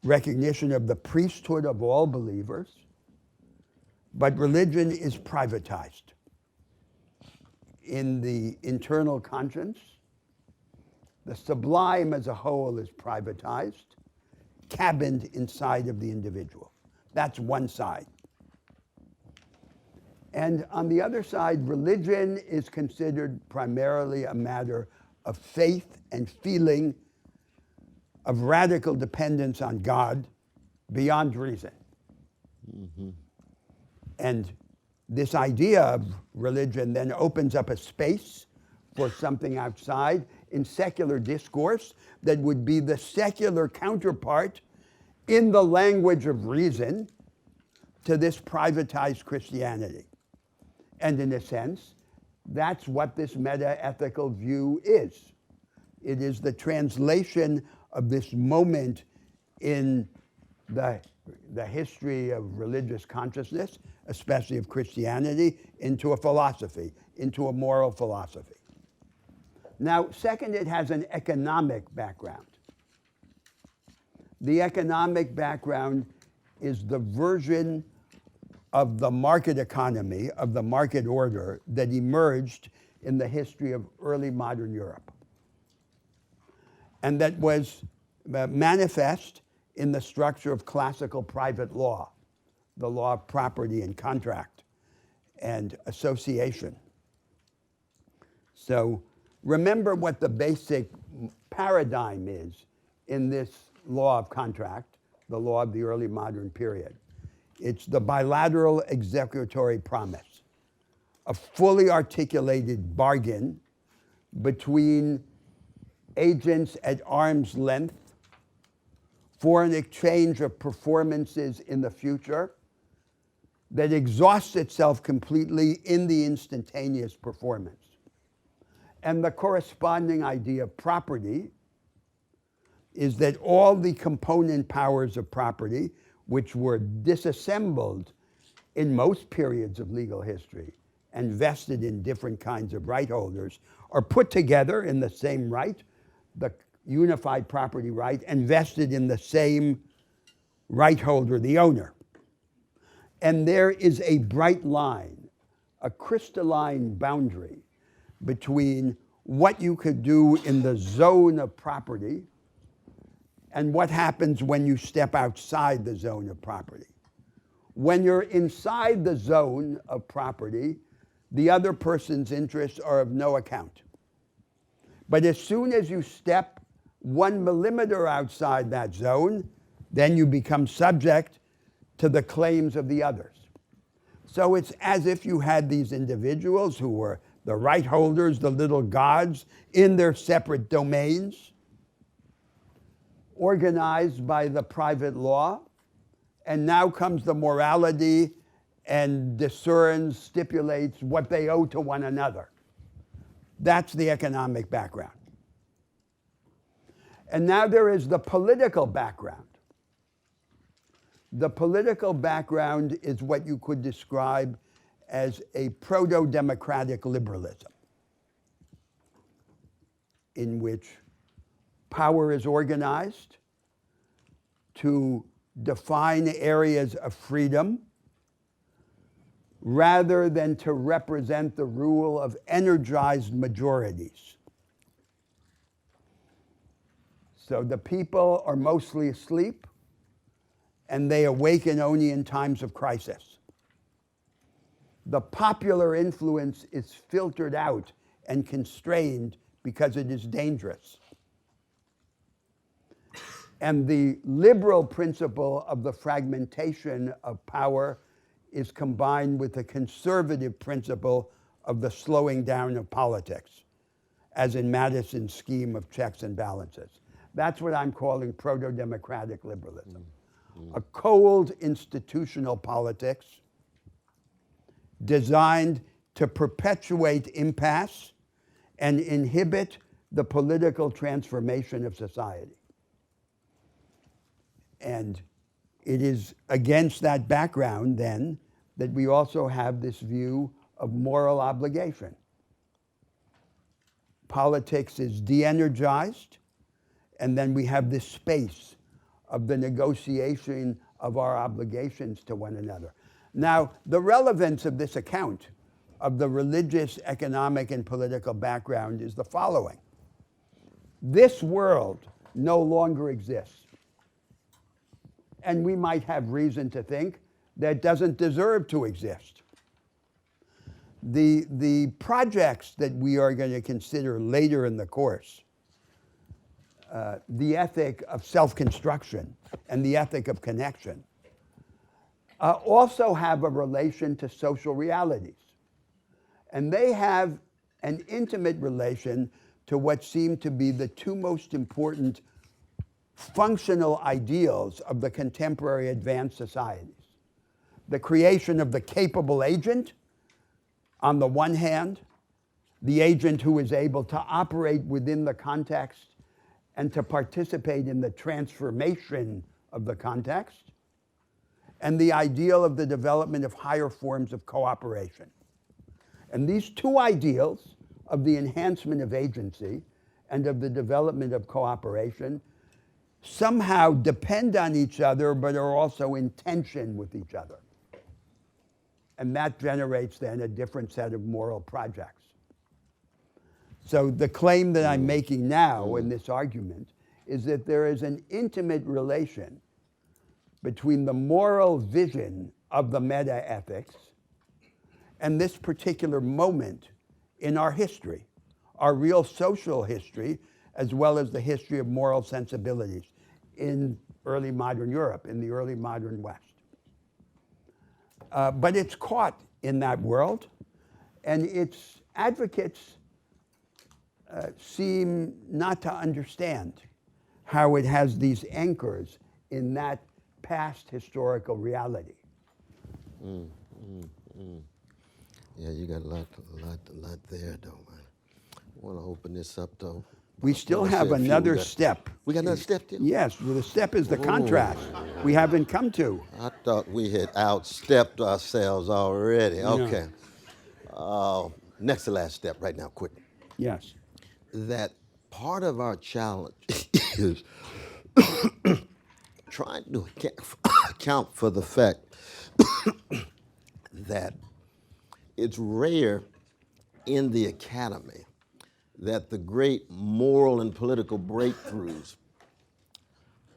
recognition of the priesthood of all believers, but religion is privatized. In the internal conscience, the sublime as a whole is privatized, cabined inside of the individual. That's one side. And on the other side, religion is considered primarily a matter of faith and feeling of radical dependence on God beyond reason. And this idea of religion then opens up a space for something outside in secular discourse that would be the secular counterpart in the language of reason to this privatized Christianity. And in a sense, that's what this meta-ethical view is. It is the translation of this moment in the history of religious consciousness, especially of Christianity, into a philosophy, into a moral philosophy. Now, second, it has an economic background. The economic background is the version of the market economy, of the market order that emerged in the history of early modern Europe, and that was manifest in the structure of classical private law, the law of property and contract and association. So remember what the basic paradigm is in this law of contract, the law of the early modern period. It's the bilateral executory promise, a fully articulated bargain between agents at arm's length for an exchange of performances in the future that exhausts itself completely in the instantaneous performance. And the corresponding idea of property is that all the component powers of property, which were disassembled in most periods of legal history and vested in different kinds of right holders, are put together in the same right, the unified property right, and vested in the same right holder, the owner. And there is a bright line, a crystalline boundary between what you could do in the zone of property and what happens when you step outside the zone of property. When you're inside the zone of property, the other person's interests are of no account. But as soon as you step 1 millimeter outside that zone, then you become subject to the claims of the others. So it's as if you had these individuals who were the right holders, the little gods, in their separate domains, organized by the private law, and now comes the morality and discerns, stipulates what they owe to one another. That's the economic background. And now there is the political background. The political background is what you could describe as a proto-democratic liberalism, in which power is organized to define areas of freedom rather than to represent the rule of energized majorities. So the people are mostly asleep, and they awaken only in times of crisis. The popular influence is filtered out and constrained because it is dangerous. And the liberal principle of the fragmentation of power is combined with the conservative principle of the slowing down of politics, as in Madison's scheme of checks and balances. That's what I'm calling proto-democratic liberalism. A cold institutional politics designed to perpetuate impasse and inhibit the political transformation of society. And it is against that background, then, that we also have this view of moral obligation. Politics is de-energized, and then we have this space of the negotiation of our obligations to one another. Now, the relevance of this account of the religious, economic, and political background is the following. This world no longer exists. And we might have reason to think that it doesn't deserve to exist. The projects that we are going to consider later in the course, the ethic of self-construction and the ethic of connection, also have a relation to social realities. And they have an intimate relation to what seem to be the two most important functional ideals of the contemporary advanced societies. The creation of the capable agent, on the one hand, the agent who is able to operate within the context and to participate in the transformation of the context, and the ideal of the development of higher forms of cooperation. And these two ideals of the enhancement of agency and of the development of cooperation somehow depend on each other, but are also in tension with each other. And that generates then a different set of moral projects. So the claim that I'm making now in this argument is that there is an intimate relation between the moral vision of the meta-ethics and this particular moment in our history, our real social history, as well as the history of moral sensibilities in early modern Europe, in the early modern West. But it's caught in that world, and its advocates seem not to understand how it has these anchors in that past historical reality. Yeah, you got a lot there, though, man. I want to open this up, though. We still have another step. We got another step, too? Yes, well, the step is the contrast we haven't come to. I thought we had outstepped ourselves already. Okay. Next to last step right now, quick. Yes. That part of our challenge is trying to account for the fact that it's rare in the academy that the great moral and political breakthroughs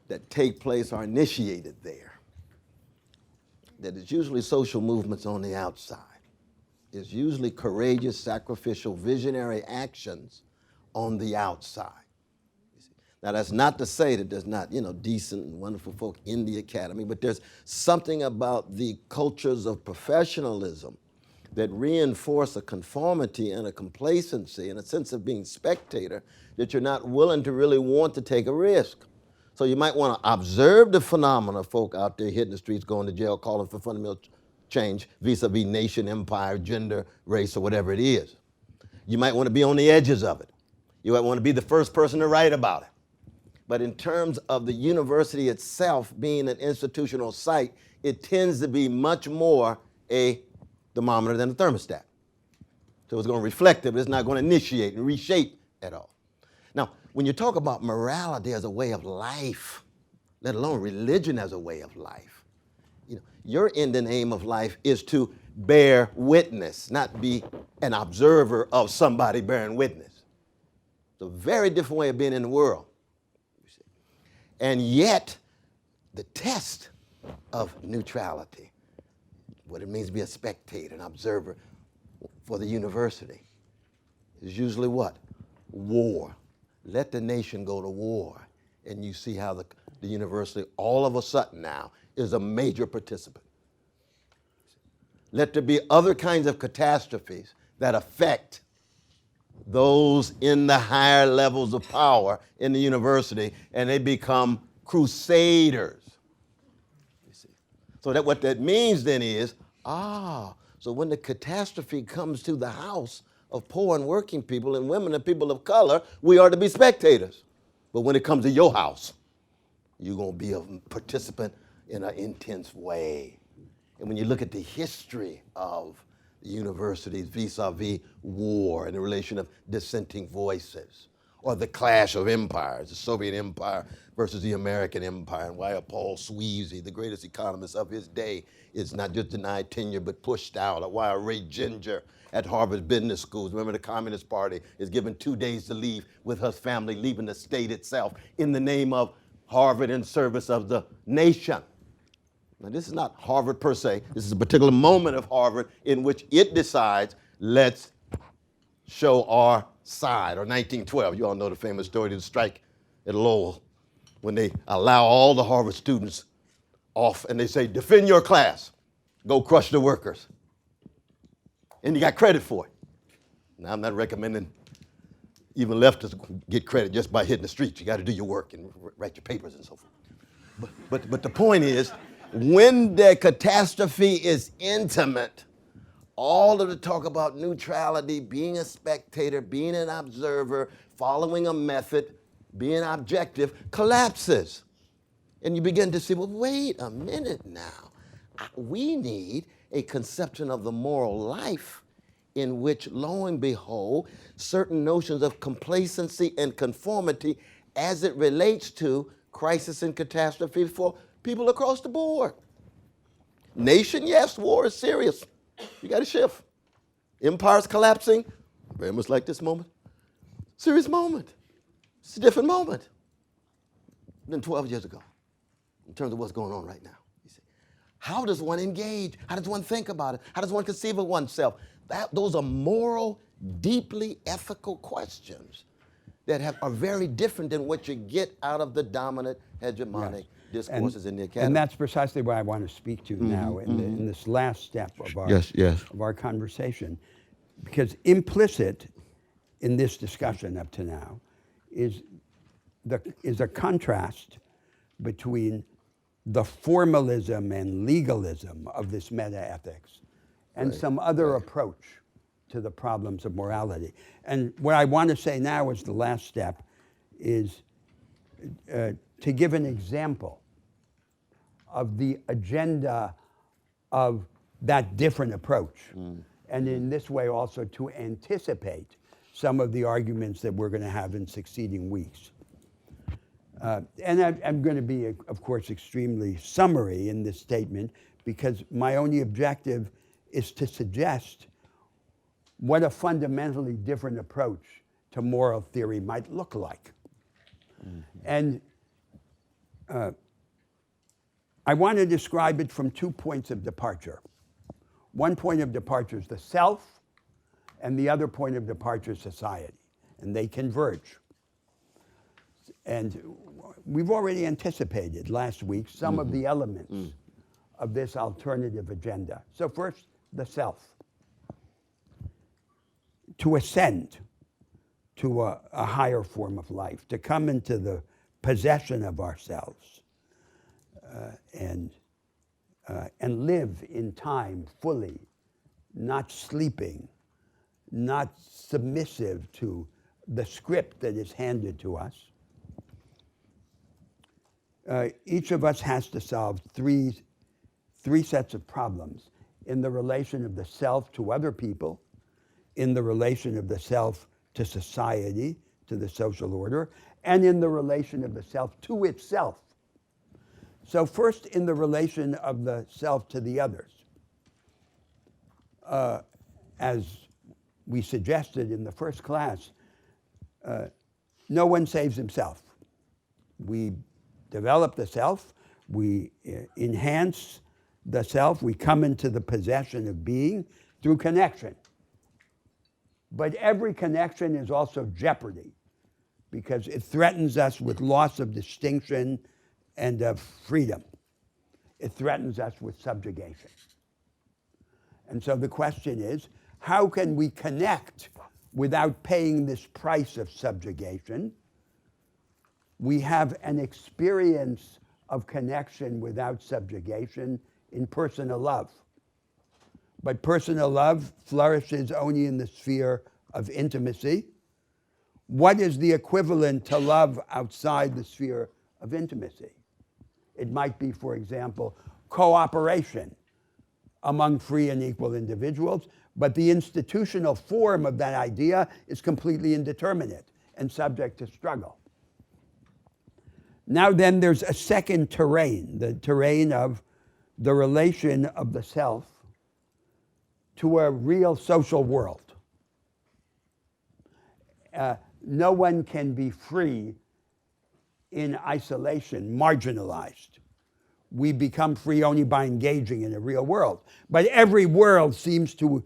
that take place are initiated there. That it's usually social movements on the outside. is usually courageous, sacrificial, visionary actions on the outside. Now, that's not to say that there's not, decent and wonderful folk in the academy, but there's something about the cultures of professionalism that reinforce a conformity and a complacency and a sense of being spectator that you're not willing to really want to take a risk. So you might want to observe the phenomena of folk out there hitting the streets, going to jail, calling for fundamental change vis-a-vis nation, empire, gender, race, or whatever it is. You might want to be on the edges of it. You might want to be the first person to write about it. But in terms of the university itself being an institutional site, it tends to be much more a thermometer than a thermostat. So it's going to reflect it, but it's not going to initiate and reshape at all. Now, when you talk about morality as a way of life, let alone religion as a way of life, your end and aim of life is to bear witness, not be an observer of somebody bearing witness. It's a very different way of being in the world. And yet, the test of neutrality, what it means to be a spectator, an observer for the university, is usually what? War. Let the nation go to war. And you see how the university, all of a sudden now, is a major participant. Let there be other kinds of catastrophes that affect those in the higher levels of power in the university, and they become crusaders. You see? So that what that means then is, so when the catastrophe comes to the house of poor and working people and women and people of color, we are to be spectators. But when it comes to your house, you're going to be a participant in an intense way. And when you look at the history of the universities vis-a-vis war and the relation of dissenting voices, or the clash of empires, the Soviet Empire versus the American Empire, and why Paul Sweezy, the greatest economist of his day, is not just denied tenure but pushed out, or why Ray Ginger at Harvard Business Schools, remember the Communist Party, is given 2 days to leave with her family, leaving the state itself in the name of Harvard in service of the nation. Now, this is not Harvard per se. This is a particular moment of Harvard in which it decides, let's show our side. Or 1912, you all know the famous story of the strike at Lowell, when they allow all the Harvard students off and they say, defend your class, go crush the workers. And you got credit for it. Now, I'm not recommending even leftists get credit just by hitting the streets. You got to do your work and write your papers and so forth. But the point is, when the catastrophe is intimate, all of the talk about neutrality, being a spectator, being an observer, following a method, being objective, collapses. And you begin to see, well, wait a minute now. We need a conception of the moral life in which, lo and behold, certain notions of complacency and conformity as it relates to crisis and catastrophe for people across the board. Nation, yes, war is serious. You got to shift. Empire's collapsing, very much like this moment. Serious moment. It's a different moment than 12 years ago in terms of what's going on right now. You see, how does one engage? How does one think about it? How does one conceive of oneself? Those are moral, deeply ethical questions that are very different than what you get out of the dominant hegemonic discourses in the academy. And that's precisely what I want to speak to now in this last step of our conversation. Because implicit in this discussion up to now is a contrast between the formalism and legalism of this meta-ethics and some other approach to the problems of morality. And what I want to say now as the last step is to give an example of the agenda of that different approach. And in this way also to anticipate some of the arguments that we're going to have in succeeding weeks. And I'm going to be, of course, extremely summary in this statement because my only objective is to suggest what a fundamentally different approach to moral theory might look like. And I want to describe it from 2 points of departure. One point of departure is the self, and the other point of departure is society, and they converge. And we've already anticipated last week some of the elements of this alternative agenda. So first, the self. To ascend to a higher form of life, to come into the possession of ourselves, and live in time fully, not sleeping, not submissive to the script that is handed to us. Each of us has to solve three sets of problems in the relation of the self to other people, in the relation of the self to society, to the social order, and in the relation of the self to itself. So first, in the relation of the self to the others. As we suggested in the first class, no one saves himself. We develop the self, we enhance the self, we come into the possession of being through connection. But every connection is also jeopardy, because it threatens us with loss of distinction and of freedom. It threatens us with subjugation. And so the question is, how can we connect without paying this price of subjugation? We have an experience of connection without subjugation in personal love. But personal love flourishes only in the sphere of intimacy. What is the equivalent to love outside the sphere of intimacy? It might be, for example, cooperation among free and equal individuals, but the institutional form of that idea is completely indeterminate and subject to struggle. Now then, there's a second terrain, the terrain of the relation of the self to a real social world. No one can be free in isolation, marginalized. We become free only by engaging in a real world. But every world seems to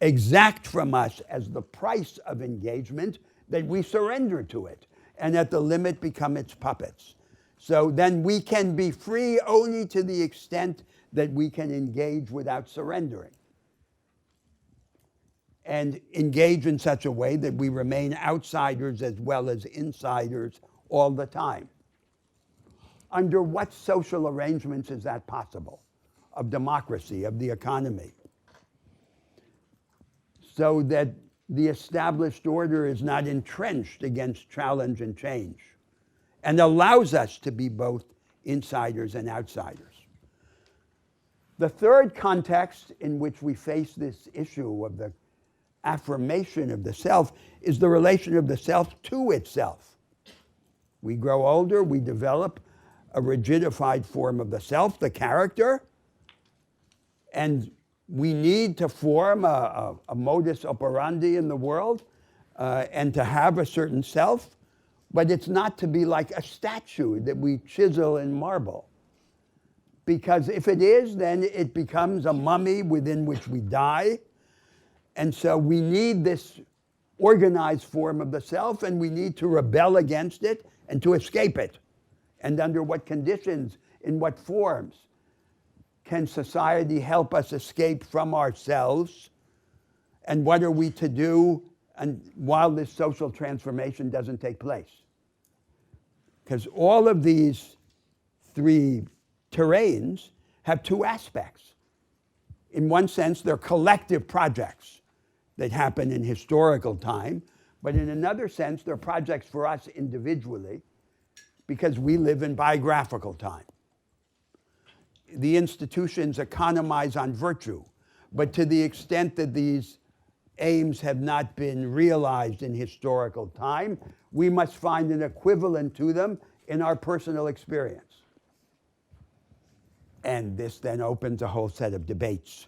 exact from us as the price of engagement that we surrender to it, and at the limit become its puppets. So then we can be free only to the extent that we can engage without surrendering, and engage in such a way that we remain outsiders as well as insiders all the time. Under what social arrangements is that possible? Of democracy, of the economy? So that the established order is not entrenched against challenge and change, and allows us to be both insiders and outsiders. The third context in which we face this issue of the affirmation of the self is the relation of the self to itself. We grow older, we develop a rigidified form of the self, the character, and we need to form a modus operandi in the world and to have a certain self, but it's not to be like a statue that we chisel in marble. Because if it is, then it becomes a mummy within which we die. And so we need this organized form of the self, and we need to rebel against it and to escape it. And under what conditions, in what forms, can society help us escape from ourselves? And what are we to do while this social transformation doesn't take place? Because all of these three terrains have two aspects. In one sense, they're collective projects that happen in historical time, but in another sense, they're projects for us individually because we live in biographical time. The institutions economize on virtue, but to the extent that these aims have not been realized in historical time, we must find an equivalent to them in our personal experience. And this then opens a whole set of debates.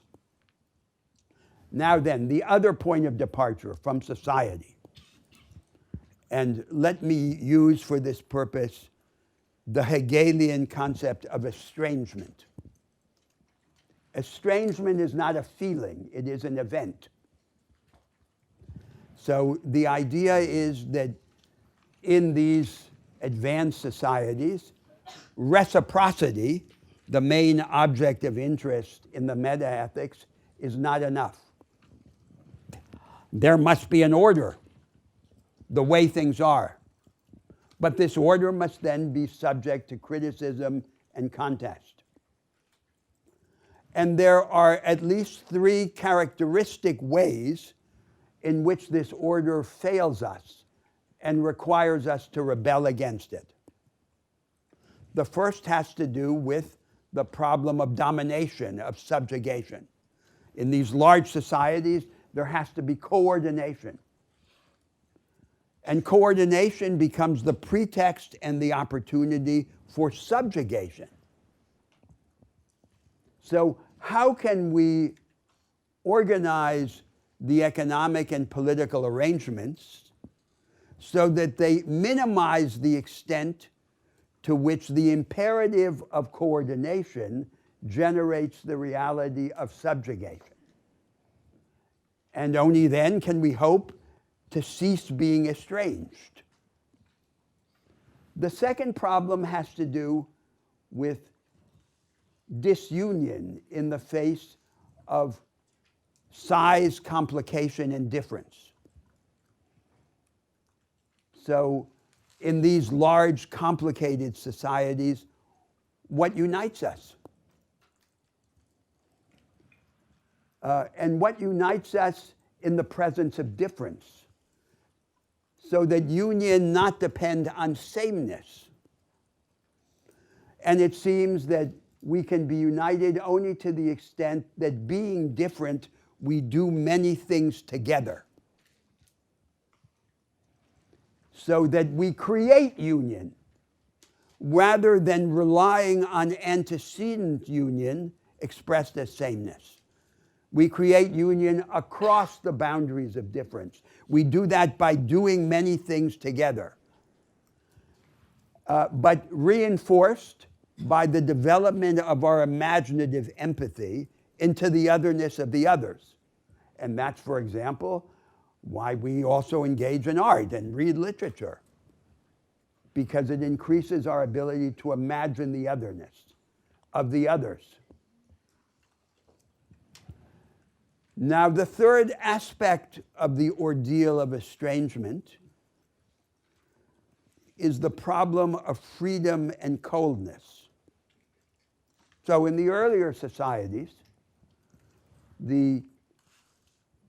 Now then, the other point of departure from society. And let me use for this purpose the Hegelian concept of estrangement. Estrangement is not a feeling, it is an event. So the idea is that in these advanced societies, reciprocity, the main object of interest in the metaethics, is not enough. There must be an order, the way things are. But this order must then be subject to criticism and contest. And there are at least three characteristic ways in which this order fails us and requires us to rebel against it. The first has to do with the problem of domination, of subjugation. In these large societies, there has to be coordination. And coordination becomes the pretext and the opportunity for subjugation. So how can we organize the economic and political arrangements so that they minimize the extent to which the imperative of coordination generates the reality of subjugation? And only then can we hope to cease being estranged. The second problem has to do with disunion in the face of size, complication, and difference. So in these large, complicated societies, what unites us? And what unites us in the presence of difference, so that union not depend on sameness. And it seems that we can be united only to the extent that, being different, we do many things together, so that we create union rather than relying on antecedent union expressed as sameness. We create union across the boundaries of difference. We do that by doing many things together, but reinforced by the development of our imaginative empathy into the otherness of the others. And that's, for example, why we also engage in art and read literature, because it increases our ability to imagine the otherness of the others. Now, the third aspect of the ordeal of estrangement is the problem of freedom and coldness. So in the earlier societies, the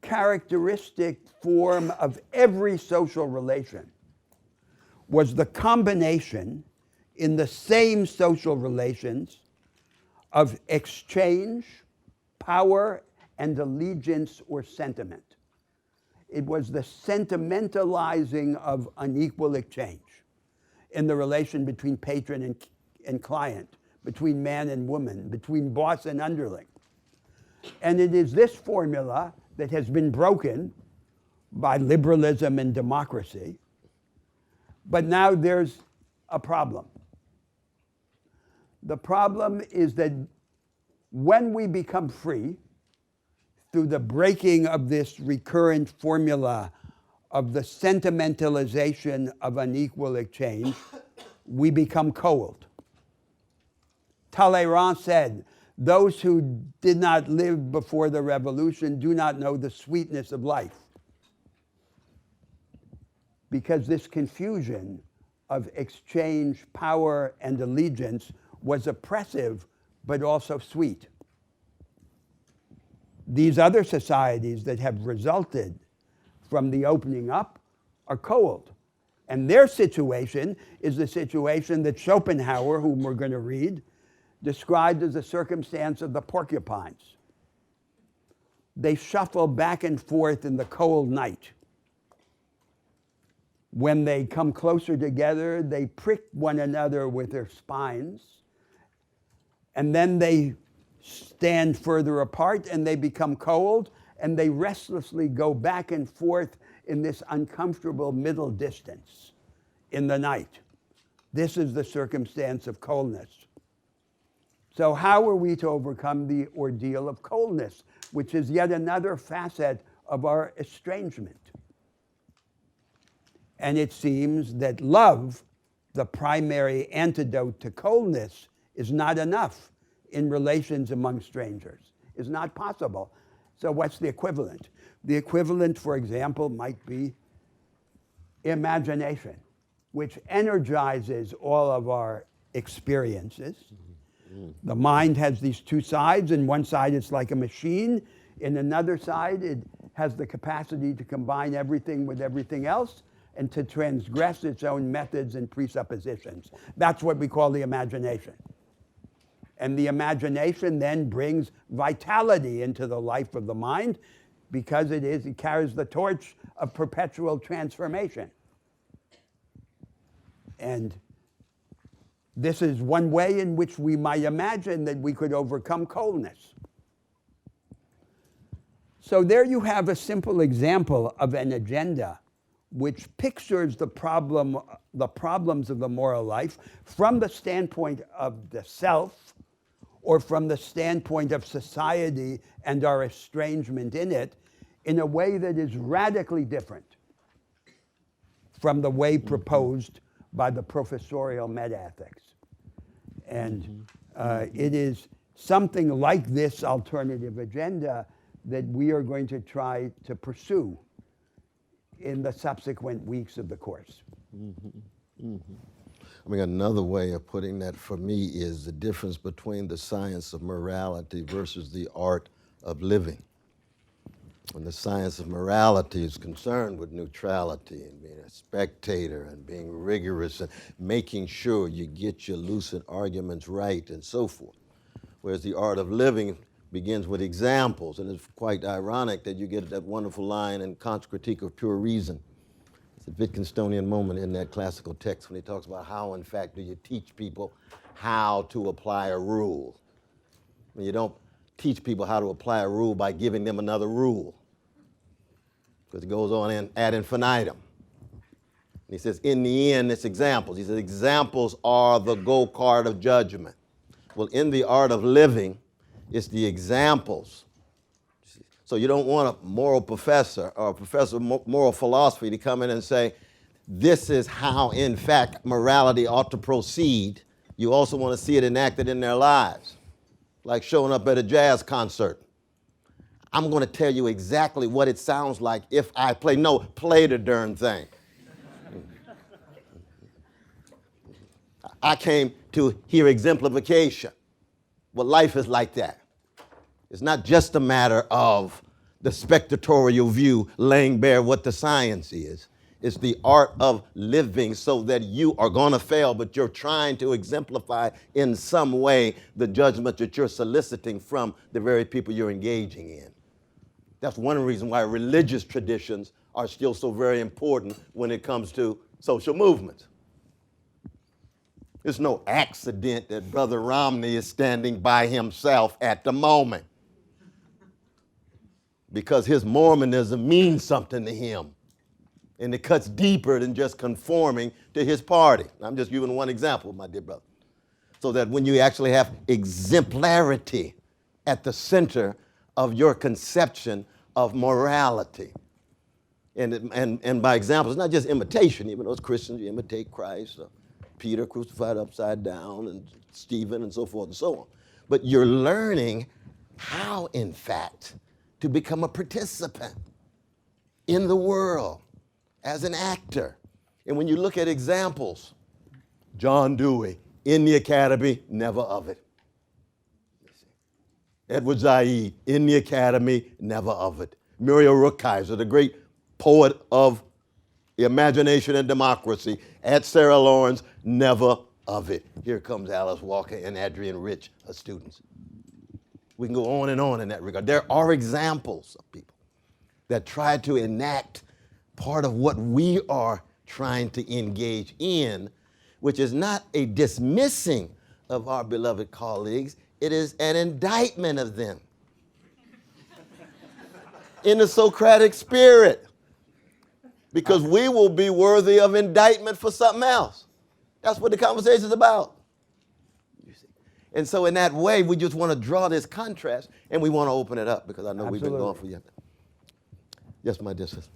characteristic form of every social relation was the combination in the same social relations of exchange, power, and allegiance or sentiment. It was the sentimentalizing of unequal exchange in the relation between patron and client, between man and woman, between boss and underling. And it is this formula that has been broken by liberalism and democracy. But now there's a problem. The problem is that when we become free, through the breaking of this recurrent formula of the sentimentalization of unequal exchange, we become cold. Talleyrand said, "Those who did not live before the revolution do not know the sweetness of life." Because this confusion of exchange, power, and allegiance was oppressive, but also sweet. These other societies that have resulted from the opening up are cold. And their situation is the situation that Schopenhauer, whom we're going to read, described as the circumstance of the porcupines. They shuffle back and forth in the cold night. When they come closer together, they prick one another with their spines, and then they stand further apart and they become cold, and they restlessly go back and forth in this uncomfortable middle distance in the night. This is the circumstance of coldness. So how are we to overcome the ordeal of coldness, which is yet another facet of our estrangement? And it seems that love, the primary antidote to coldness, is not enough in relations among strangers. It's not possible. So what's the equivalent? The equivalent, for example, might be imagination, which energizes all of our experiences. The mind has these two sides. In one side, it's like a machine. In another side, it has the capacity to combine everything with everything else and to transgress its own methods and presuppositions. That's what we call the imagination. And the imagination then brings vitality into the life of the mind because it carries the torch of perpetual transformation. And this is one way in which we might imagine that we could overcome coldness. So there you have a simple example of an agenda which pictures the problems of the moral life from the standpoint of the self or from the standpoint of society and our estrangement in it in a way that is radically different from the way proposed by the professorial metaethics. And it is something like this alternative agenda that we are going to try to pursue in the subsequent weeks of the course. I mean, another way of putting that for me is the difference between the science of morality versus the art of living. When the science of morality is concerned with neutrality and being a spectator and being rigorous and making sure you get your lucid arguments right and so forth. Whereas the art of living begins with examples, and it's quite ironic that you get that wonderful line in Kant's Critique of Pure Reason. It's a Wittgensteinian moment in that classical text when he talks about how, in fact, do you teach people how to apply a rule. I mean, you don't teach people how to apply a rule by giving them another rule, because it goes on in ad infinitum. And he says, in the end, it's examples. He says, examples are the go-kart of judgment. Well, in the art of living, it's the examples. So you don't want a moral professor or a professor of moral philosophy to come in and say, this is how, in fact, morality ought to proceed. You also want to see it enacted in their lives, like showing up at a jazz concert. I'm going to tell you exactly what it sounds like if I play. No, play the darn thing. I came to hear exemplification. Well, life is like that. It's not just a matter of the spectatorial view laying bare what the science is. It's the art of living so that you are going to fail, but you're trying to exemplify in some way the judgment that you're soliciting from the very people you're engaging in. That's one reason why religious traditions are still so very important when it comes to social movements. It's no accident that Brother Romney is standing by himself at the moment, because his Mormonism means something to him, and it cuts deeper than just conforming to his party. I'm just giving one example, my dear brother, so that when you actually have exemplarity at the center of your conception of morality, and by example, it's not just imitation. Even those Christians, you imitate Christ, Peter crucified upside down, and Stephen, and so forth and so on. But you're learning how, in fact, to become a participant in the world as an actor. And when you look at examples, John Dewey, in the academy, never of it. Edward Said, in the academy, never of it. Muriel Rukeyser, the great poet of imagination and democracy, at Sarah Lawrence, never of it. Here comes Alice Walker and Adrienne Rich, her students. We can go on in that regard. There are examples of people that try to enact part of what we are trying to engage in, which is not a dismissing of our beloved colleagues, it is an indictment of them in the Socratic spirit, because we will be worthy of indictment for something else. That's what the conversation is about. You see. And so in that way, we just want to draw this contrast, and we want to open it up because I know we've been going for Absolutely. years. Yes, my dear sister.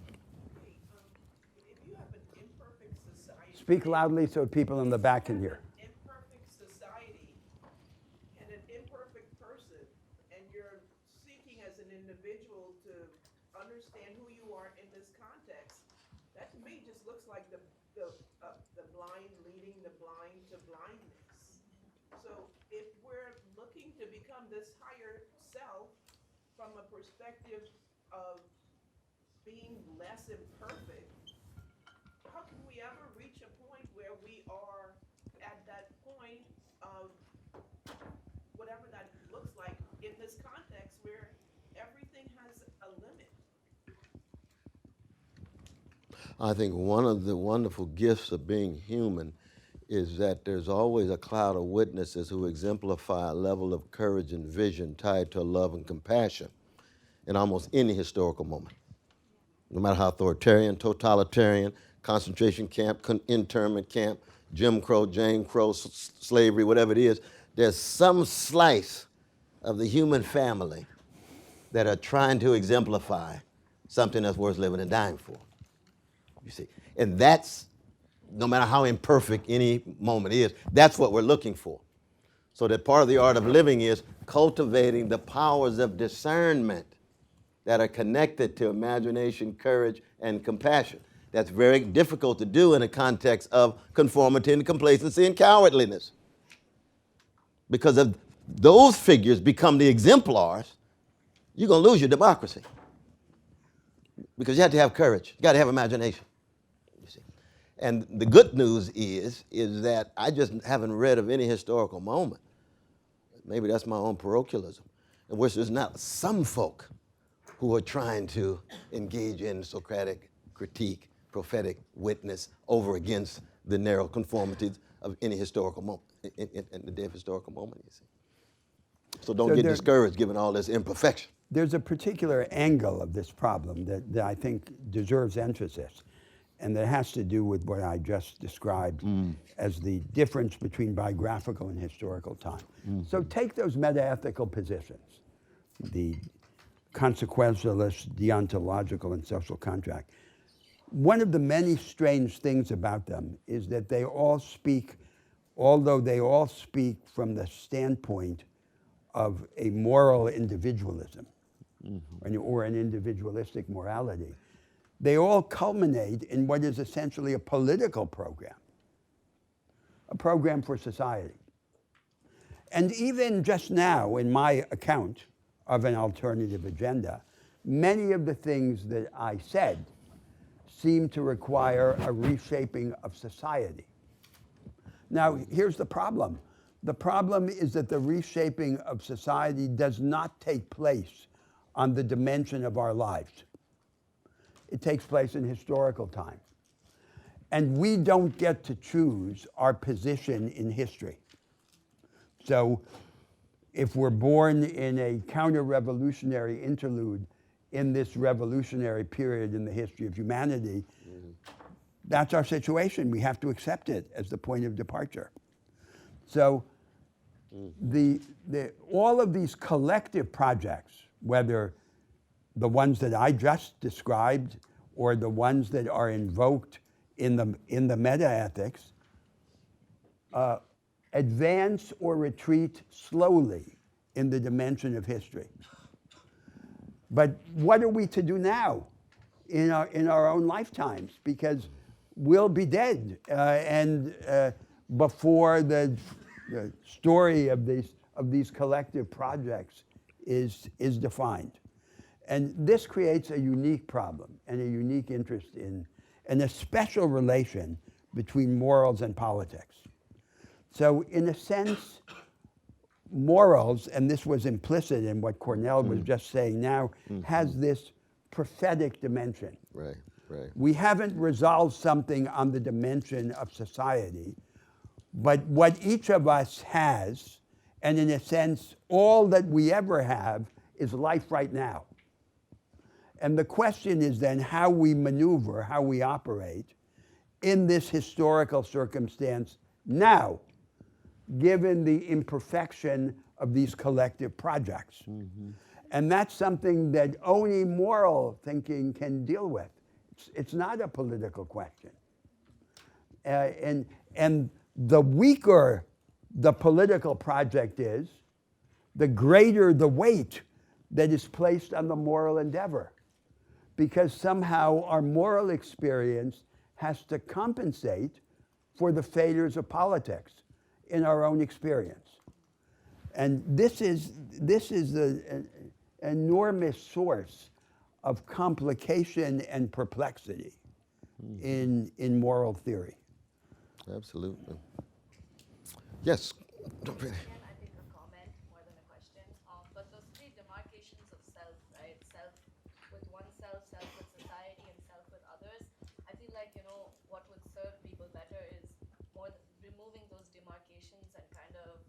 If you have an imperfect society, Speak loudly so people in the back can hear. imperfect society and an imperfect person, and you're seeking as an individual to understand who you are in this context, that to me just looks like the blind leading the blind to blindness. So if we're looking to become this higher self from a perspective of being less imperfect, how can we ever reach a point where we are at that point of whatever that looks like in this context where everything has a limit? I think one of the wonderful gifts of being human is that there's always a cloud of witnesses who exemplify a level of courage and vision tied to love and compassion in almost any historical moment. No matter how authoritarian, totalitarian, concentration camp, internment camp, Jim Crow, Jane Crow, slavery, whatever it is, there's some slice of the human family that are trying to exemplify something that's worth living and dying for. You see, and that's, no matter how imperfect any moment is, that's what we're looking for. So that part of the art of living is cultivating the powers of discernment that are connected to imagination, courage, and compassion. That's very difficult to do in a context of conformity and complacency and cowardliness. Because if those figures become the exemplars, you're going to lose your democracy. Because you have to have courage. You got to have imagination. You see. And the good news is that I just haven't read of any historical moment, maybe that's my own parochialism, in which there's not some folk who are trying to engage in Socratic critique, prophetic witness over against the narrow conformities of any historical moment, in the day of historical moment, you see. So don't get discouraged given all this imperfection. There's a particular angle of this problem that I think deserves emphasis, and that has to do with what I just described as the difference between biographical and historical time. So take those meta-ethical positions, the consequentialist, deontological, and social contract. One of the many strange things about them is that they all speak, although they all speak from the standpoint of a moral individualism or an individualistic morality, they all culminate in what is essentially a political program, a program for society. And even just now, in my account of an alternative agenda, many of the things that I said seem to require a reshaping of society. Now, here's the problem. The problem is that the reshaping of society does not take place on the dimension of our lives. It takes place in historical time. And we don't get to choose our position in history. So if we're born in a counter-revolutionary interlude in this revolutionary period in the history of humanity, that's our situation. We have to accept it as the point of departure. So all of these collective projects, whether the ones that I just described or the ones that are invoked in the meta-ethics, advance or retreat slowly in the dimension of history. But what are we to do now in our own lifetimes? Because we'll be dead, and before the story of these collective projects is defined. And this creates a unique problem and a unique interest in, and a special relation between morals and politics. So in a sense, morals, and this was implicit in what Cornell was just saying now, has this prophetic dimension. Right, right. We haven't resolved something on the dimension of society, but what each of us has, and in a sense, all that we ever have, is life right now. And the question is then how we maneuver, how we operate in this historical circumstance now. given the imperfection of these collective projects. And that's something that only moral thinking can deal with. It's not a political question. And the weaker the political project is, the greater the weight that is placed on the moral endeavor. Because somehow our moral experience has to compensate for the failures of politics in our own experience. And this is an enormous source of complication and perplexity in moral theory. Absolutely. Yes. Jump in. Again, I think a comment more than a question. But those three demarcations of self, right? Self with oneself, self with society, and self with others. I feel like, what would serve people better is more removing those demarcations and kind of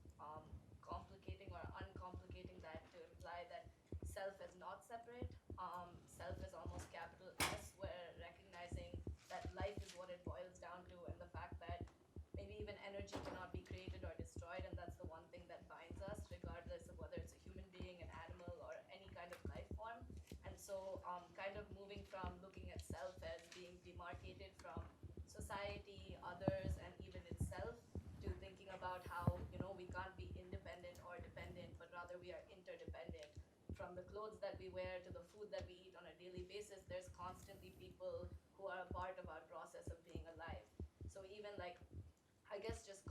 complicating or uncomplicating that to imply that self is not separate. Self is almost capital S, where recognizing that life is what it boils down to, and the fact that maybe even energy cannot be created or destroyed, and that's the one thing that binds us, regardless of whether it's a human being, an animal, or any kind of life form. And so kind of moving from looking at self as being demarcated from society, others, and even itself, to thinking about how, we can't be independent or dependent, but rather we are interdependent. From the clothes that we wear to the food that we eat on a daily basis, there's constantly people who are a part of our process of being alive. So even I guess just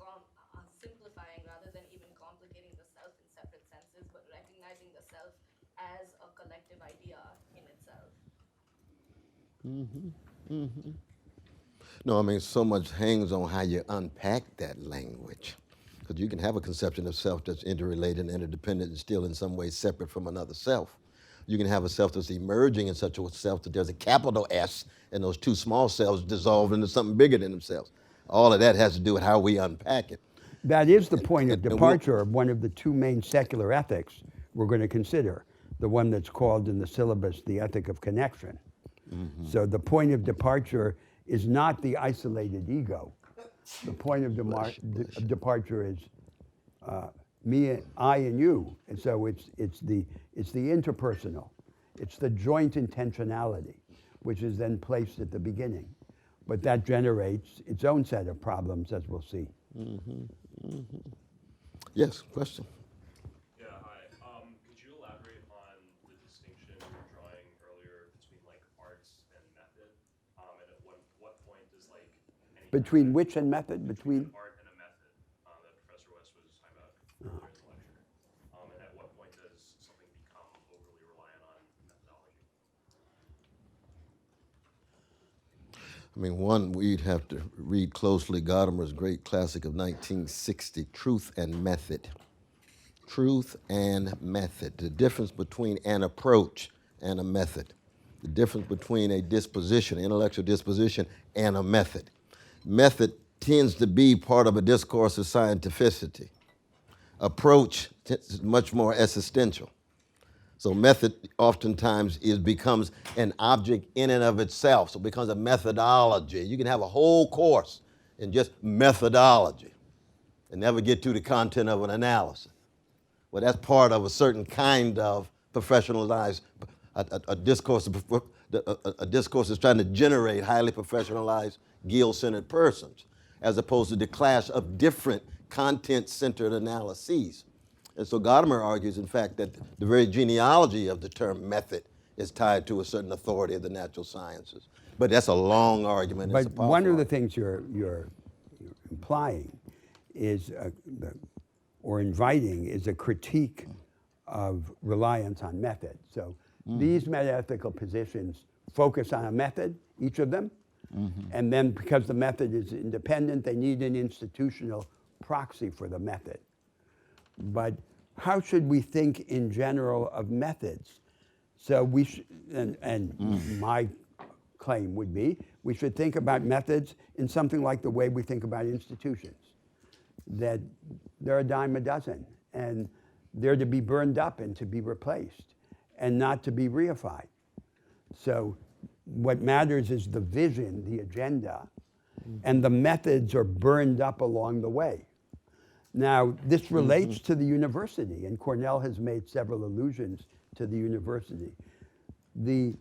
simplifying rather than even complicating the self in separate senses, but recognizing the self as a collective idea in itself. No, I mean, so much hangs on how you unpack that language. Because you can have a conception of self that's interrelated and interdependent and still in some ways separate from another self. You can have a self that's emerging in such a self that there's a capital S and those two small selves dissolve into something bigger than themselves. All of that has to do with how we unpack it. That is the point of departure of one of the two main secular ethics we're going to consider, the one that's called in the syllabus the ethic of connection. So the point of departure is not the isolated ego. The point of departure is me, I, and you. And so it's the interpersonal. It's the joint intentionality, which is then placed at the beginning. But that generates its own set of problems, as we'll see. Yes, question. Yeah, hi. Could you elaborate on the distinction you were drawing earlier between arts and method? And at what point does any Between which and method? Between art and a method that Professor West was talking about earlier in the lecture? And at what point does something become overly reliant on methodology? I mean, one, we'd have to read closely Gadamer's great classic of 1960, Truth and Method. Truth and method. The difference between an approach and a method. The difference between a disposition, intellectual disposition, and a method. Method tends to be part of a discourse of scientificity. Approach is much more existential. So method oftentimes becomes an object in and of itself. So it becomes a methodology. You can have a whole course in just methodology and never get to the content of an analysis. Well, that's part of a certain kind of professionalized, a discourse is trying to generate highly professionalized, guild-centered persons, as opposed to the clash of different content-centered analyses. And so Gadamer argues, in fact, that the very genealogy of the term method is tied to a certain authority of the natural sciences. But that's a long argument. But one of the things you're implying is, or inviting, is a critique of reliance on method. So these metaethical positions focus on a method, each of them, and then because the method is independent, they need an institutional proxy for the method. But how should we think in general of methods? So we and my claim would be, we should think about methods in something like the way we think about institutions. That they're a dime a dozen, and they're to be burned up and to be replaced, and not to be reified. So what matters is the vision, the agenda, and the methods are burned up along the way. Now, this relates to the university, and Cornell has made several allusions to the university. The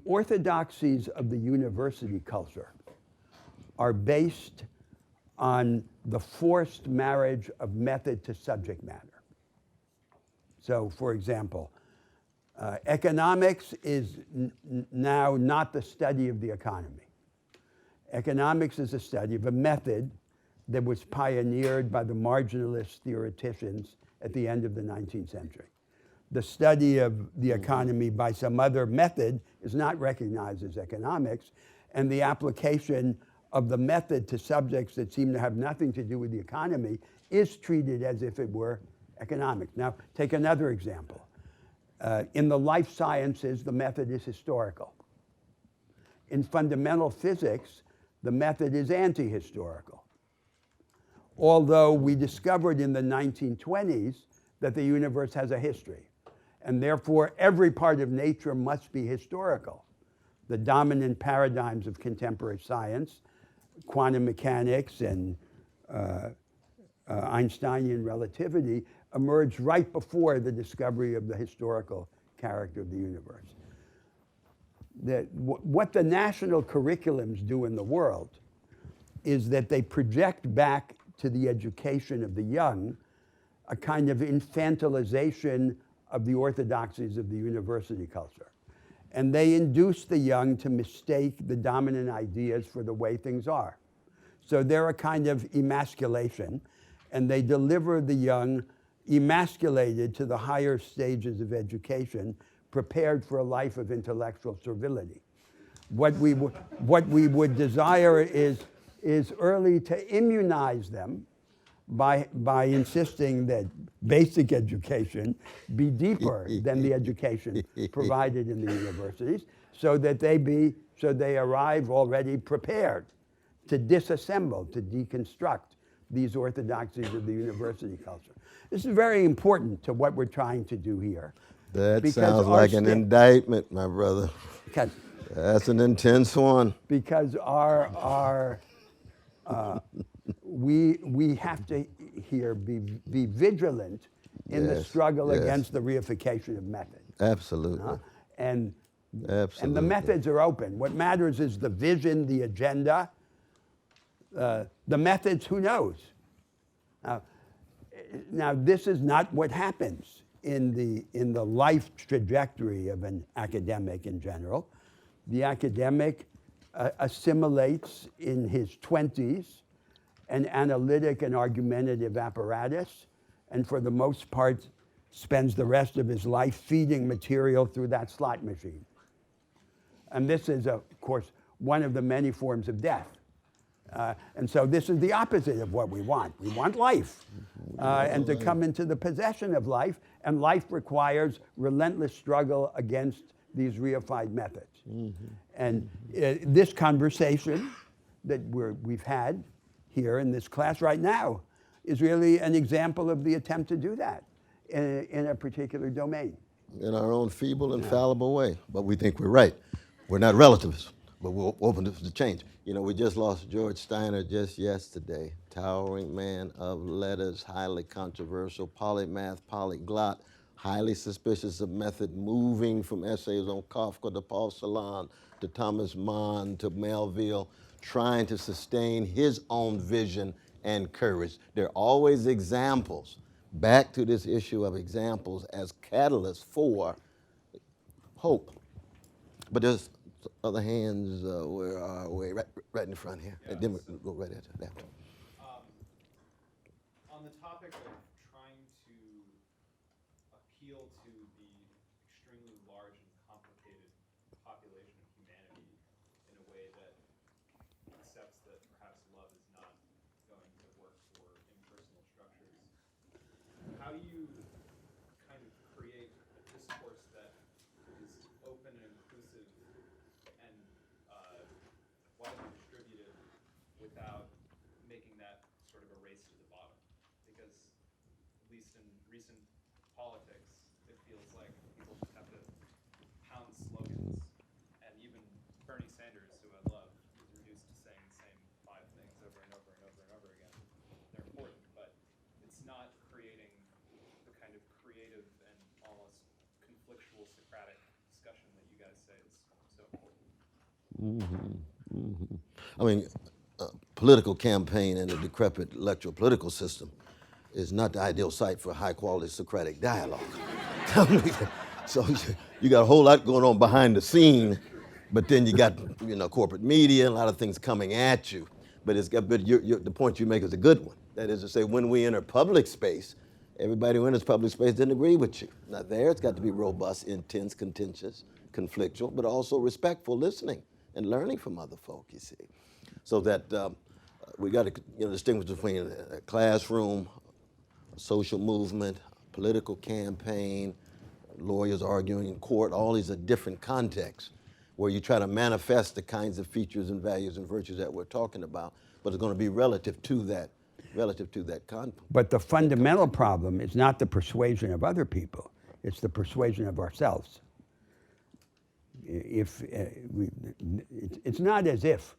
orthodoxies of the university culture are based on the forced marriage of method to subject matter. So, for example, economics is now not the study of the economy. Economics is a study of a method that was pioneered by the marginalist theoreticians at the end of the 19th century. The study of the economy by some other method is not recognized as economics, and the application of the method to subjects that seem to have nothing to do with the economy is treated as if it were economics. Now, take another example. In the life sciences, the method is historical. In fundamental physics, the method is anti-historical. Although we discovered in the 1920s that the universe has a history, and therefore every part of nature must be historical. The dominant paradigms of contemporary science, quantum mechanics and Einsteinian relativity, emerged right before the discovery of the historical character of the universe. What the national curriculums do in the world is that they project back to the education of the young a kind of infantilization of the orthodoxies of the university culture. And they induce the young to mistake the dominant ideas for the way things are. So they're a kind of emasculation, and they deliver the young emasculated to the higher stages of education, prepared for a life of intellectual servility. What we would desire is early to immunize them by insisting that basic education be deeper than the education provided in the universities, so that they arrive already prepared to disassemble, to deconstruct these orthodoxies of the university culture. This is very important to what we're trying to do here. That Because sounds our like an indictment, my brother. Because That's an intense one. because we have to here be vigilant in the Yes, struggle yes. against the reification of method. Absolutely. And Absolutely. the methods are open. What matters is the vision, the agenda. The methods, who knows? Now, this is not what happens in the life trajectory of an academic in general. The academic assimilates in his 20s an analytic and argumentative apparatus, and for the most part spends the rest of his life feeding material through that slot machine. And this is, of course, one of the many forms of death. And so this is the opposite of what we want. We want life, and to come into the possession of life, and life requires relentless struggle against these reified methods. And this conversation that we've had here in this class right now is really an example of the attempt to do that in a particular domain. In our own feeble and fallible way. But we think we're right. We're not relativists, but we're open to change. You know, we just lost George Steiner just yesterday. Towering man of letters, highly controversial, polymath, polyglot, highly suspicious of method, moving from essays on Kafka to Paul Celan to Thomas Mann to Melville, trying to sustain his own vision and courage. There are always examples. Back to this issue of examples as catalysts for hope. But there's other hands, where are we? Right in the front here. Yeah, And then we'll go right after that. On the topic of trying to appeal to the extremely large and complicated population of humanity in a way that accepts that perhaps love is not going to work for impersonal structures, how do you kind of create a discourse that is open and inclusive and widely distributed without making that sort of a race to the bottom? Because at least in recent politics, it feels like people just have to pound slogans, and even Bernie Sanders, who I love, is reduced to saying the same 5 things over and over and over and over again. They're important, but democratic discussion that you guys say is so important. I mean, political campaign in a decrepit electoral political system is not the ideal site for high quality Socratic dialogue. So you got a whole lot going on behind the scene, but then you got corporate media, a lot of things coming at you. But the point you make is a good one. That is to say, when we enter public space, everybody who enters public space didn't agree with you. Now there, it's got to be robust, intense, contentious, conflictual, but also respectful listening and learning from other folk. You see, so that we got to distinguish between a classroom, a social movement, political campaign, lawyers arguing in court. All these are different contexts where you try to manifest the kinds of features and values and virtues that we're talking about, but it's going to be relative to that context. But the fundamental problem is not the persuasion of other people, it's the persuasion of ourselves. It's not as if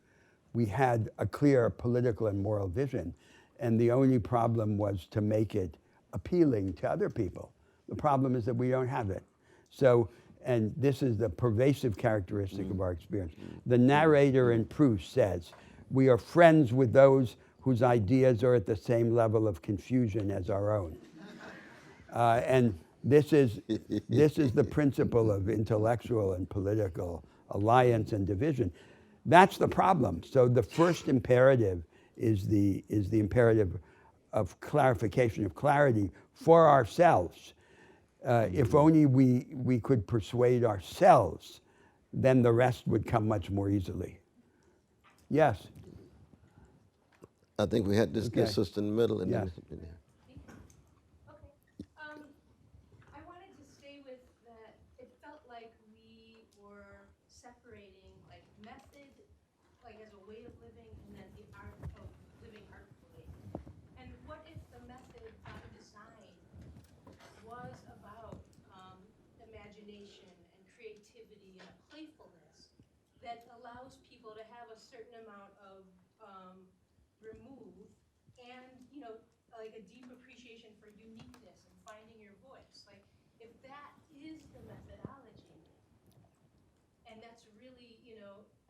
we had a clear political and moral vision, and the only problem was to make it appealing to other people. The problem is that we don't have it. So, and this is the pervasive characteristic of our experience. The narrator in Proust says, "We are friends with those whose ideas are at the same level of confusion as our own." And this is the principle of intellectual and political alliance and division. That's the problem. So the first imperative is the imperative of clarification, of clarity for ourselves. If only we could persuade ourselves, then the rest would come much more easily. Yes. I think we had this Okay. sister in the middle. And Yes. Okay. I wanted to stay with that. It felt like we were separating like method, like as a way of living, and then the art of living artfully. And what if the method by design was about imagination and creativity and a playfulness that allows people to have a certain amount of remove and like a deep appreciation for uniqueness and finding your voice. Like if that is the methodology, and that's really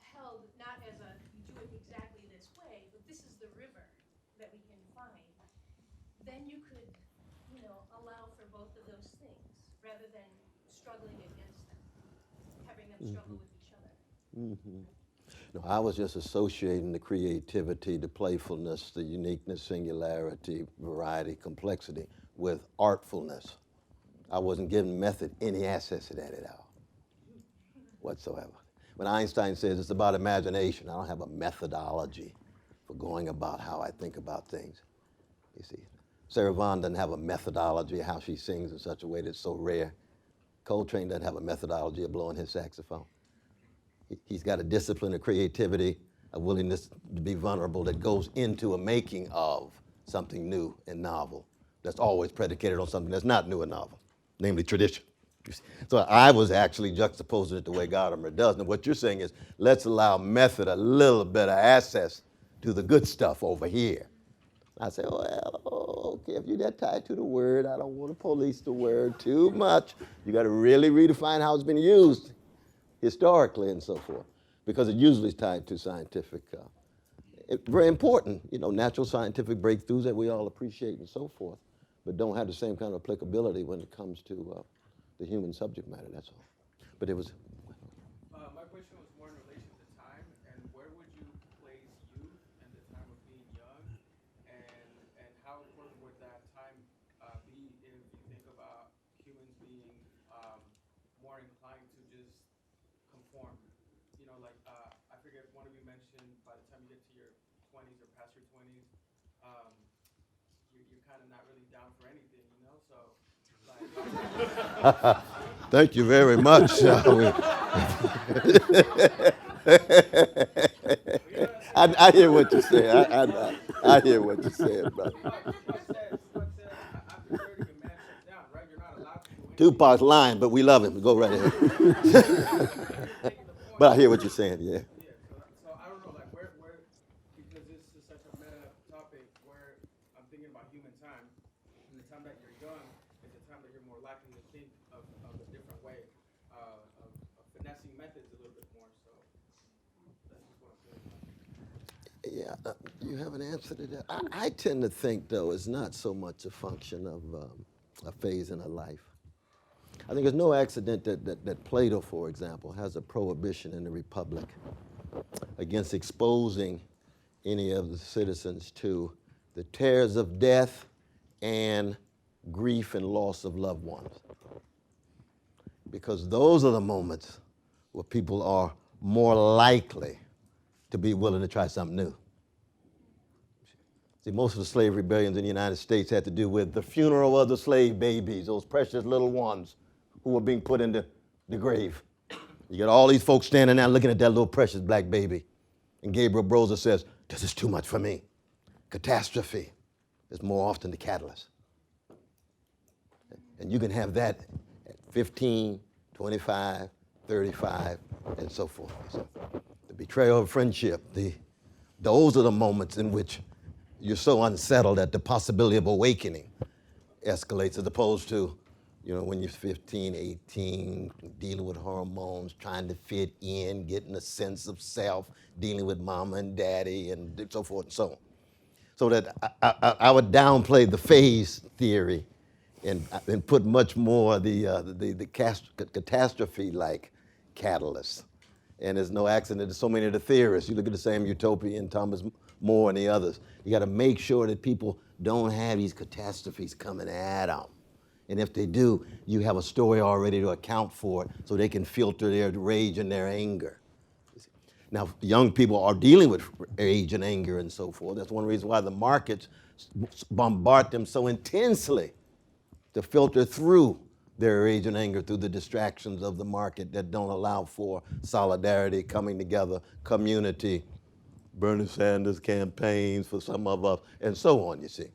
held not as a you do it exactly this way, but this is the river that we can find, then you could allow for both of those things rather than struggling against them, having them struggle with each other. No, I was just associating the creativity, the playfulness, the uniqueness, singularity, variety, complexity with artfulness. I wasn't giving method any access to that at all, whatsoever. When Einstein says it's about imagination, I don't have a methodology for going about how I think about things. You see, Sarah Vaughan doesn't have a methodology of how she sings in such a way that's so rare. Coltrane doesn't have a methodology of blowing his saxophone. He's got a discipline of creativity, a willingness to be vulnerable that goes into a making of something new and novel that's always predicated on something that's not new and novel, namely tradition. So I was actually juxtaposing it the way Gadamer does. And what you're saying is, let's allow method a little bit of access to the good stuff over here. I say, well, okay, if you're that tied to the word, I don't want to police the word too much. You got to really redefine how it's been used historically and so forth, because it usually is tied to scientific, very important, natural scientific breakthroughs that we all appreciate and so forth, but don't have the same kind of applicability when it comes to the human subject matter, that's all. But it was... My question was more in relation to time, and where would you place youth and the time of being young, and how important would that time be if you think about humans being more inclined to just conform? I forget, one of you mentioned by the time you get to your 20s or past your 20s, you're kind of not really down for anything, so like... Thank you very much. I hear what you're saying. I hear what you're saying, brother. Tupac's lying, but we love him. Go right ahead. But I hear what you're saying, yeah. So I don't know, like where, because this is such a meta topic, where I'm thinking about human time, and the time that you're young is the time that you're more likely to think of a different way. Yeah, you have an answer to that? I tend to think, though, it's not so much a function of a phase in a life. I think it's no accident that Plato, for example, has a prohibition in the Republic against exposing any of the citizens to the terrors of death and grief and loss of loved ones. Because those are the moments where people are more likely to be willing to try something new. See, most of the slave rebellions in the United States had to do with the funeral of the slave babies, those precious little ones who were being put into the grave. You got all these folks standing there looking at that little precious black baby. And Gabriel Broza says, this is too much for me. Catastrophe is more often the catalyst. And you can have that at 15, 25, 35, and so forth. So the betrayal of friendship, those are the moments in which you're so unsettled that the possibility of awakening escalates, as opposed to, when you're 15, 18, dealing with hormones, trying to fit in, getting a sense of self, dealing with mama and daddy, and so forth and so on. So that I would downplay the phase theory and put much more the catastrophe-like catalyst. And there's no accident. There's so many of the theorists. You look at the same Utopian, Thomas More and the others. You got to make sure that people don't have these catastrophes coming at them. And if they do, you have a story already to account for it so they can filter their rage and their anger. Now, young people are dealing with rage and anger and so forth. That's one reason why the markets bombard them so intensely to filter through their rage and anger through the distractions of the market that don't allow for solidarity, coming together, community, Bernie Sanders campaigns for some of us, and so on, you see.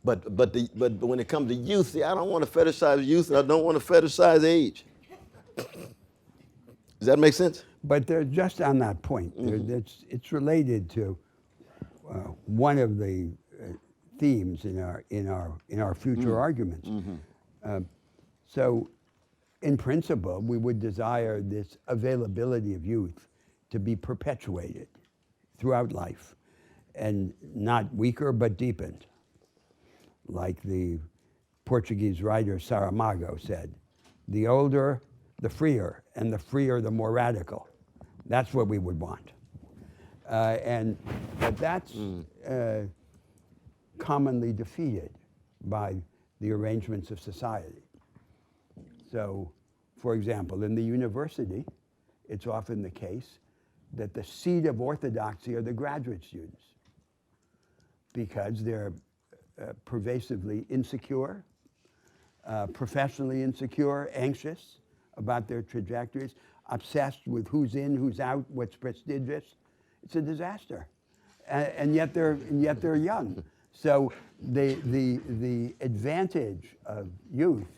But when it comes to youth, see, I don't want to fetishize youth, and I don't want to fetishize age. Does that make sense? But they're just on that point. It's related to one of the themes in our future arguments. So, in principle, we would desire this availability of youth to be perpetuated throughout life, and not weaker but deepened. Like the Portuguese writer Saramago said, the older, the freer, and the freer, the more radical. That's what we would want. But that's commonly defeated by the arrangements of society. So, for example, in the university, it's often the case that the seat of orthodoxy are the graduate students, because they're pervasively insecure, professionally insecure, anxious about their trajectories, obsessed with who's in, who's out, what's prestigious. It's a disaster, and yet they're young. So the advantage of youth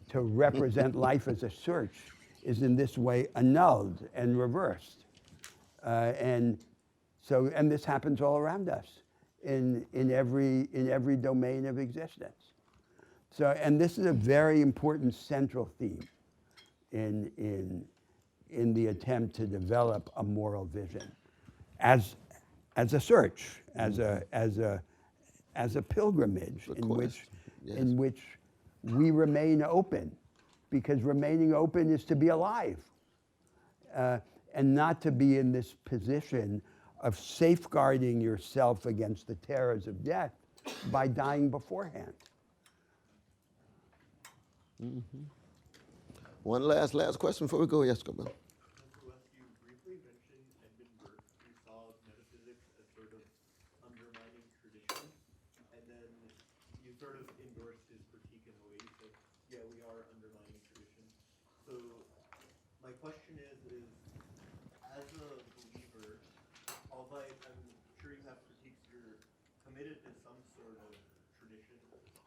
to represent life as a search is in this way annulled and reversed, and this happens all around us in every domain of existence. So, and this is a very important central theme in the attempt to develop a moral vision, as a search, as a pilgrimage in which we remain open, because remaining open is to be alive, and not to be in this position of safeguarding yourself against the terrors of death by dying beforehand. One last question before we go. Yes, go, Bill. You briefly mentioned Edmund Burke, who saw metaphysics as sort of undermining tradition, and then you sort of endorsed his critique in a way. You said, yeah, we are undermining tradition. So my question is as a believer, although I'm sure you have critiques, you're committed to some sort of tradition.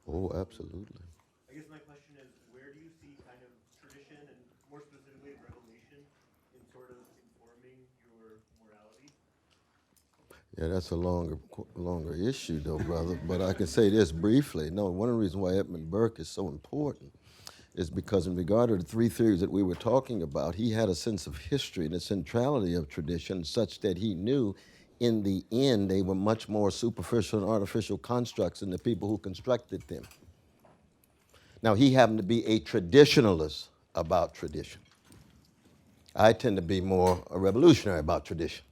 Oh, absolutely. I guess my question is, where do you see kind of tradition, and more specifically revelation, in sort of informing your morality? Yeah, that's a longer issue, though, brother. But I can say this briefly. No, one of the reasons why Edmund Burke is so important is because in regard to the three theories that we were talking about, he had a sense of history and the centrality of tradition such that he knew in the end, they were much more superficial and artificial constructs than the people who constructed them. Now, he happened to be a traditionalist about tradition. I tend to be more a revolutionary about tradition.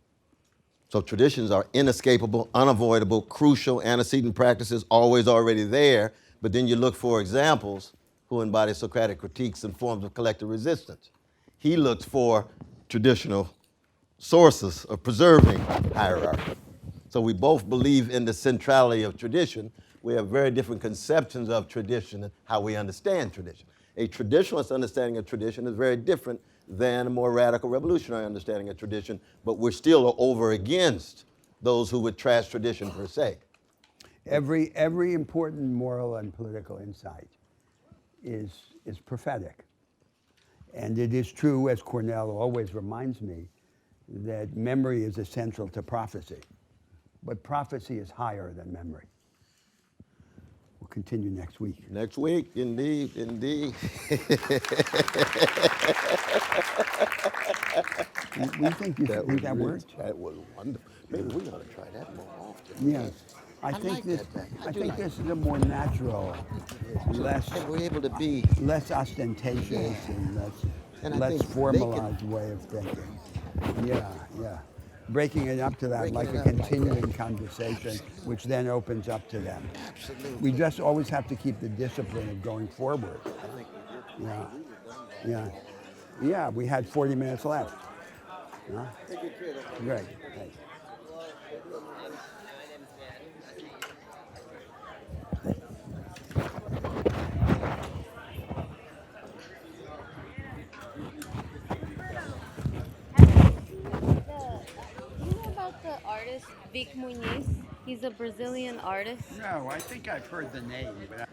So traditions are inescapable, unavoidable, crucial, antecedent practices, always already there, but then you look for examples who embody Socratic critiques and forms of collective resistance. He looks for traditional sources of preserving hierarchy. So we both believe in the centrality of tradition. We have very different conceptions of tradition and how we understand tradition. A traditionalist understanding of tradition is very different than a more radical revolutionary understanding of tradition, but we're still over against those who would trash tradition per se. Every important moral and political insight is prophetic. And it is true, as Cornell always reminds me, that memory is essential to prophecy. But prophecy is higher than memory. We'll continue next week. Next week, indeed, indeed. We think that worked? That was wonderful. Maybe we ought to try that more often. Yeah. I think like this. that back. I I do think like this is a more natural, less And we're able to be, ostentatious and And I less think they can- formalized way of thinking. Yeah, yeah. Breaking it up to that Breaking like it a up like continuing conversation, which then opens up to them. absolutely. We just always have to keep the discipline of going forward. Yeah, yeah, yeah. We had 40 minutes left. Huh? Great. Thanks. Do you know about the artist Vic Muniz? He's a Brazilian artist. No, I think I've heard the name, but